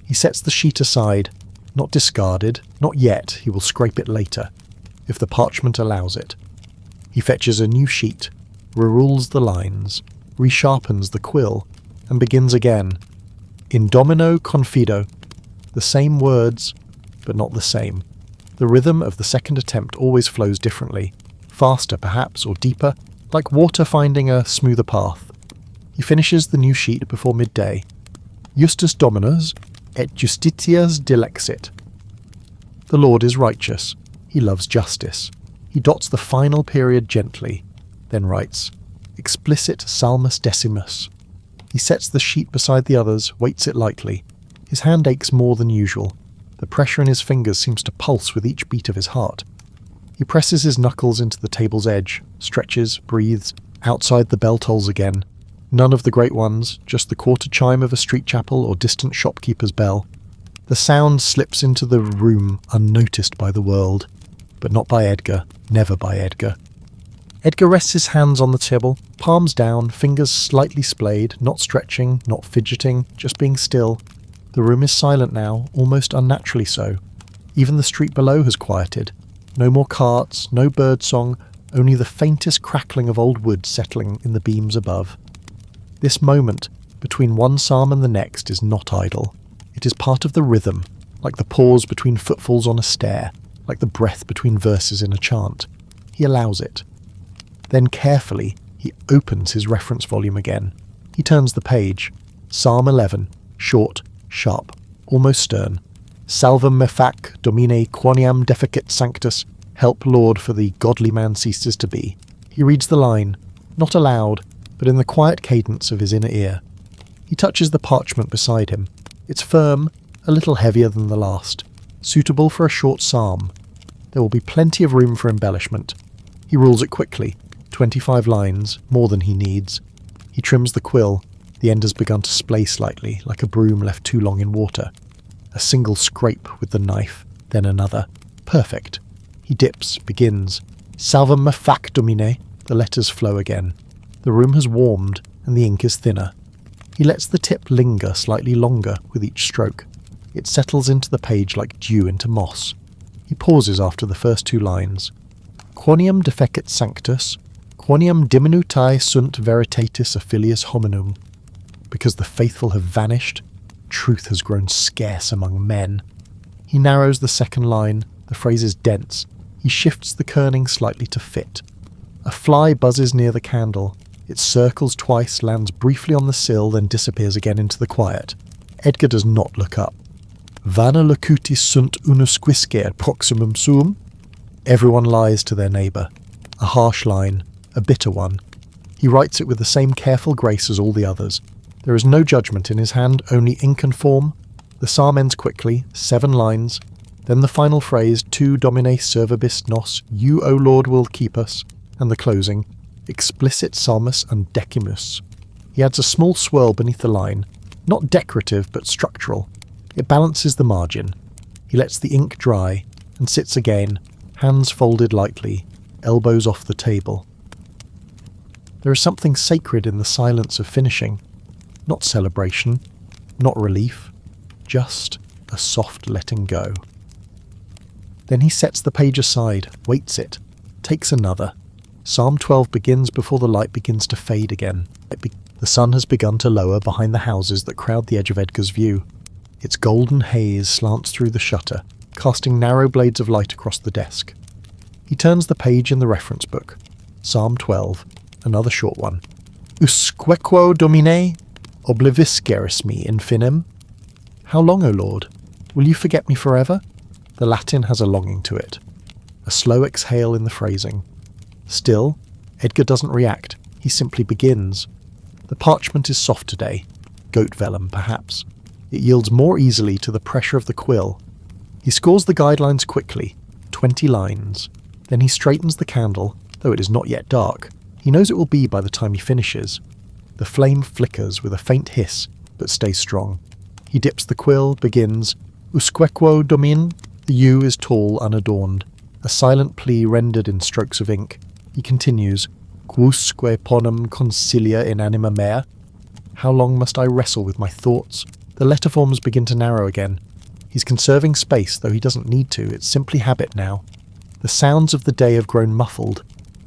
He sets the sheet aside. Not discarded. Not yet. He will scrape it later. If the parchment allows it. He fetches a new sheet, rerules the lines, resharpens the quill, and begins again. In Domino confido. The same words, but not the same. The rhythm of the second attempt always flows differently. Faster, perhaps, or deeper, like water finding a smoother path. He finishes the new sheet before midday. Justus Dominus et justitias dilexit. The Lord is righteous. He loves justice. He dots the final period gently, then writes, Explicit Salmus Decimus. He sets the sheet beside the others, weights it lightly. His hand aches more than usual. The pressure in his fingers seems to pulse with each beat of his heart. He presses his knuckles into the table's edge, stretches, breathes, outside the bell tolls again. None of the great ones, just the quarter chime of a street chapel or distant shopkeeper's bell. The sound slips into the room unnoticed by the world. But not by Edgar, never by Edgar. Edgar rests his hands on the table, palms down, fingers slightly splayed, not stretching, not fidgeting, just being still. The room is silent now, almost unnaturally so. Even the street below has quieted. No more carts, no bird song, only the faintest crackling of old wood settling in the beams above. This moment, between one psalm and the next, is not idle. It is part of the rhythm, like the pause between footfalls on a stair. Like the breath between verses in a chant. He allows it. Then carefully, he opens his reference volume again. He turns the page. Psalm 11, short, sharp, almost stern. Salvum me fac, Domine quoniam defecit sanctus. Help, Lord, for the godly man ceases to be. He reads the line, not aloud, but in the quiet cadence of his inner ear. He touches the parchment beside him. It's firm, a little heavier than the last, suitable for a short psalm. There will be plenty of room for embellishment. He rules it quickly, 25 lines, more than he needs. He trims the quill. The end has begun to splay slightly, like a broom left too long in water. A single scrape with the knife, then another. Perfect. He dips, begins. Salvum me fac, Domine. The letters flow again. The room has warmed, and the ink is thinner. He lets the tip linger slightly longer with each stroke. It settles into the page like dew into moss. He pauses after the first 2 lines. Quoniam defecit sanctus, quoniam diminuti sunt veritatis affilius hominum. Because the faithful have vanished, truth has grown scarce among men. He narrows the second line. The phrase is dense. He shifts the kerning slightly to fit. A fly buzzes near the candle. It circles twice, lands briefly on the sill, then disappears again into the quiet. Edgar does not look up. Vana locutis sunt unusquisque ad proximum suum. Everyone lies to their neighbour. A harsh line, a bitter one. He writes it with the same careful grace as all the others. There is no judgment in his hand, only ink and form. The psalm ends quickly, 7 lines. Then the final phrase, Tu Domine servabis nos, you, O Lord, will keep us. And the closing, explicit psalmus and decimus. He adds a small swirl beneath the line, not decorative but structural. It balances the margin. He lets the ink dry and sits again, hands folded lightly, elbows off the table. There is something sacred in the silence of finishing. Not celebration, not relief, just a soft letting go. Then he sets the page aside, waits it, takes another. Psalm 12 begins before the light begins to fade again. The sun has begun to lower behind the houses that crowd the edge of Edgar's view. Its golden haze slants through the shutter, casting narrow blades of light across the desk. He turns the page in the reference book. Psalm 12, another short one. Usquequo Domine, oblivisceris me infinem. How long, O Lord? Will you forget me forever? The Latin has a longing to it. A slow exhale in the phrasing. Still, Edgar doesn't react. He simply begins. The parchment is soft today. Goat vellum, perhaps. It yields more easily to the pressure of the quill. He scores the guidelines quickly, 20 lines. Then he straightens the candle, though it is not yet dark. He knows it will be by the time he finishes. The flame flickers with a faint hiss, but stays strong. He dips the quill, begins. Usquequo Domine. The U is tall, unadorned. A silent plea rendered in strokes of ink. He continues. Quusque ponem consilia in anima mea. How long must I wrestle with my thoughts? The letter forms begin to narrow again. He's conserving space, though he doesn't need to. It's simply habit now. The sounds of the day have grown muffled,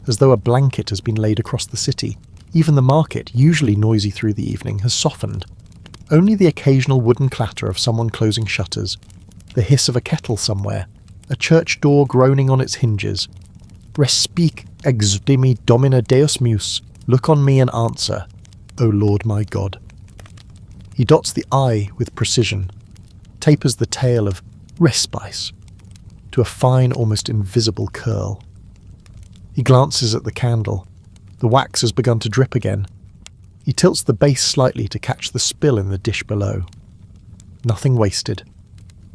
as though a blanket has been laid across the city. Even the market, usually noisy through the evening, has softened. Only the occasional wooden clatter of someone closing shutters, the hiss of a kettle somewhere, a church door groaning on its hinges. Respic exudimi domina Deus meus. Look on me and answer, O Lord my God. He dots the I with precision, tapers the tail of respice to a fine, almost invisible curl. He glances at the candle. The wax has begun to drip again. He tilts the base slightly to catch the spill in the dish below. Nothing wasted.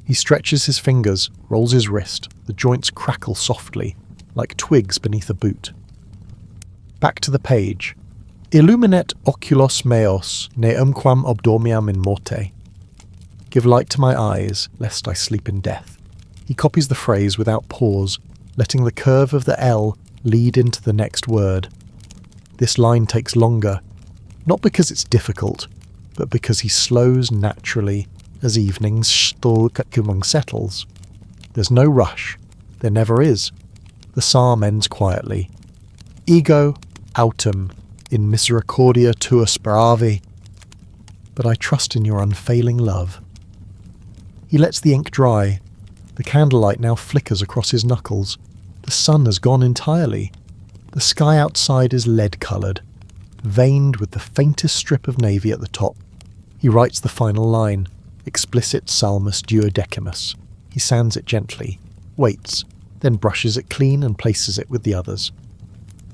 He stretches his fingers, rolls his wrist. The joints crackle softly, like twigs beneath a boot. Back to the page. Illuminet oculos meos, ne umquam obdormiam in morte. Give light to my eyes, lest I sleep in death. He copies the phrase without pause, letting the curve of the L lead into the next word. This line takes longer, not because it's difficult, but because he slows naturally as evening's settles. There's no rush. There never is. The psalm ends quietly. Ego autem in misericordia tua speravi. But I trust in your unfailing love. He lets the ink dry. The candlelight now flickers across his knuckles. The sun has gone entirely. The sky outside is lead-coloured. veined with the faintest strip of navy at the top. He writes the final line, explicit Salmus duodecimus. He sands it gently, waits, then brushes it clean and places it with the others.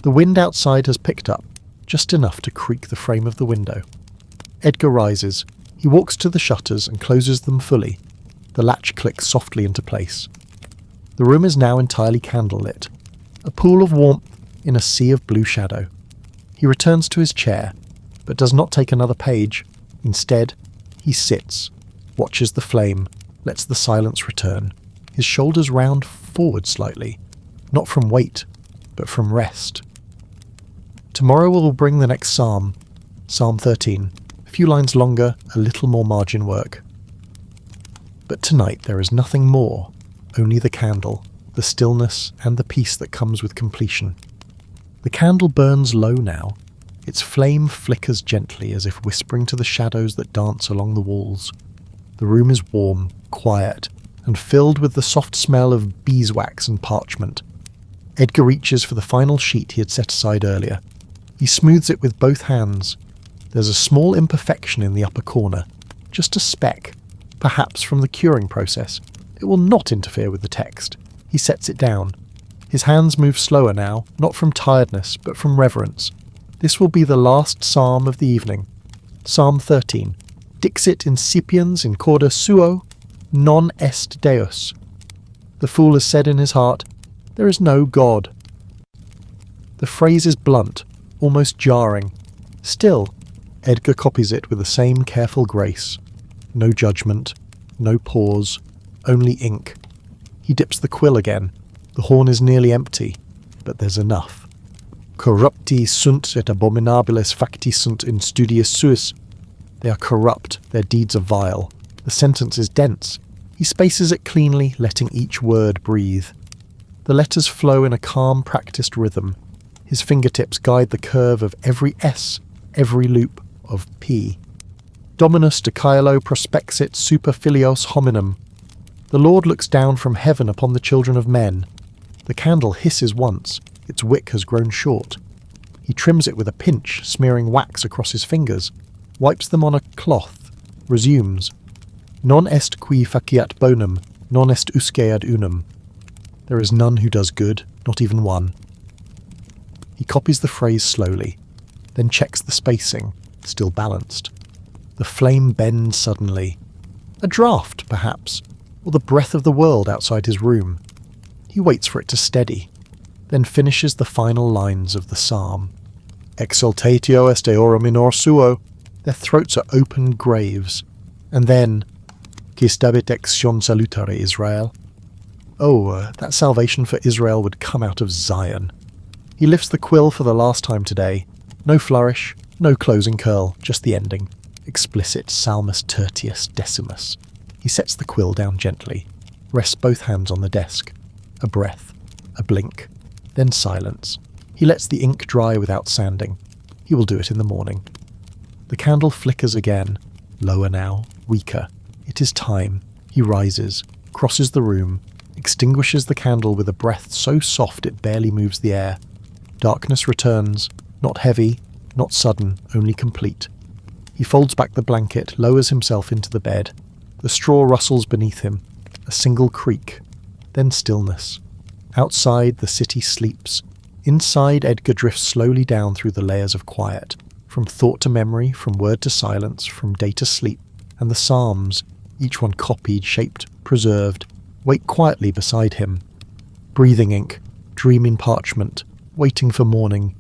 The wind outside has picked up, just enough to creak the frame of the window. Edgar rises. He walks to the shutters and closes them fully. The latch clicks softly into place. The room is now entirely candlelit, a pool of warmth in a sea of blue shadow. He returns to his chair, but does not take another page. Instead, he sits, watches the flame, lets the silence return. His shoulders round forward slightly, not from weight, but from rest. Tomorrow will bring the next psalm, Psalm 13, a few lines longer, a little more margin work. But tonight there is nothing more, only the candle, the stillness and the peace that comes with completion. The candle burns low now. Its flame flickers gently as if whispering to the shadows that dance along the walls. The room is warm, quiet, and filled with the soft smell of beeswax and parchment. Edgar reaches for the final sheet he had set aside earlier. He smooths it with both hands. There's a small imperfection in the upper corner, just a speck, perhaps from the curing process. It will not interfere with the text. He sets it down. His hands move slower now, not from tiredness, but from reverence. This will be the last psalm of the evening. Psalm 13. Dixit incipiens in corda suo, non est Deus. The fool has said in his heart, there is no God. The phrase is blunt, almost jarring. Still, Edgar copies it with the same careful grace. No judgment, no pause, only ink. He dips the quill again. The horn is nearly empty, but there's enough. Corrupti sunt et abominabiles facti sunt in studiis suis. They are corrupt, their deeds are vile. The sentence is dense. He spaces it cleanly, letting each word breathe. The letters flow in a calm, practiced rhythm. His fingertips guide the curve of every S, every loop of P. Dominus de caelo prospexit super filios hominum. The Lord looks down from heaven upon the children of men. The candle hisses once. Its wick has grown short. He trims it with a pinch, smearing wax across his fingers, wipes them on a cloth, resumes. Non est qui faciat bonum, non est usque ad unum. There is none who does good, not even one. He copies the phrase slowly, then checks the spacing, still balanced. The flame bends suddenly. A draught, perhaps, or the breath of the world outside his room. He waits for it to steady, then finishes the final lines of the psalm. Exultatio est eorum in or suo. Their throats are open graves. And then, Quis dabit exion salutare Israel. Oh, that salvation for Israel would come out of Zion. He lifts the quill for the last time today. No flourish, no closing curl, just the ending. Explicit Salmus tertius decimus. He sets the quill down gently, rests both hands on the desk. A breath, a blink, then silence. He lets the ink dry without sanding. He will do it in the morning. The candle flickers again, lower now, weaker. It is time. He rises, crosses the room, extinguishes the candle with a breath so soft it barely moves the air. Darkness returns, not heavy, not sudden, only complete. He folds back the blanket, lowers himself into the bed. The straw rustles beneath him, a single creak, then stillness. Outside, the city sleeps. Inside, Edgar drifts slowly down through the layers of quiet, from thought to memory, from word to silence, from day to sleep. And the psalms, each one copied, shaped, preserved, wait quietly beside him. Breathing ink, dreaming parchment, waiting for morning,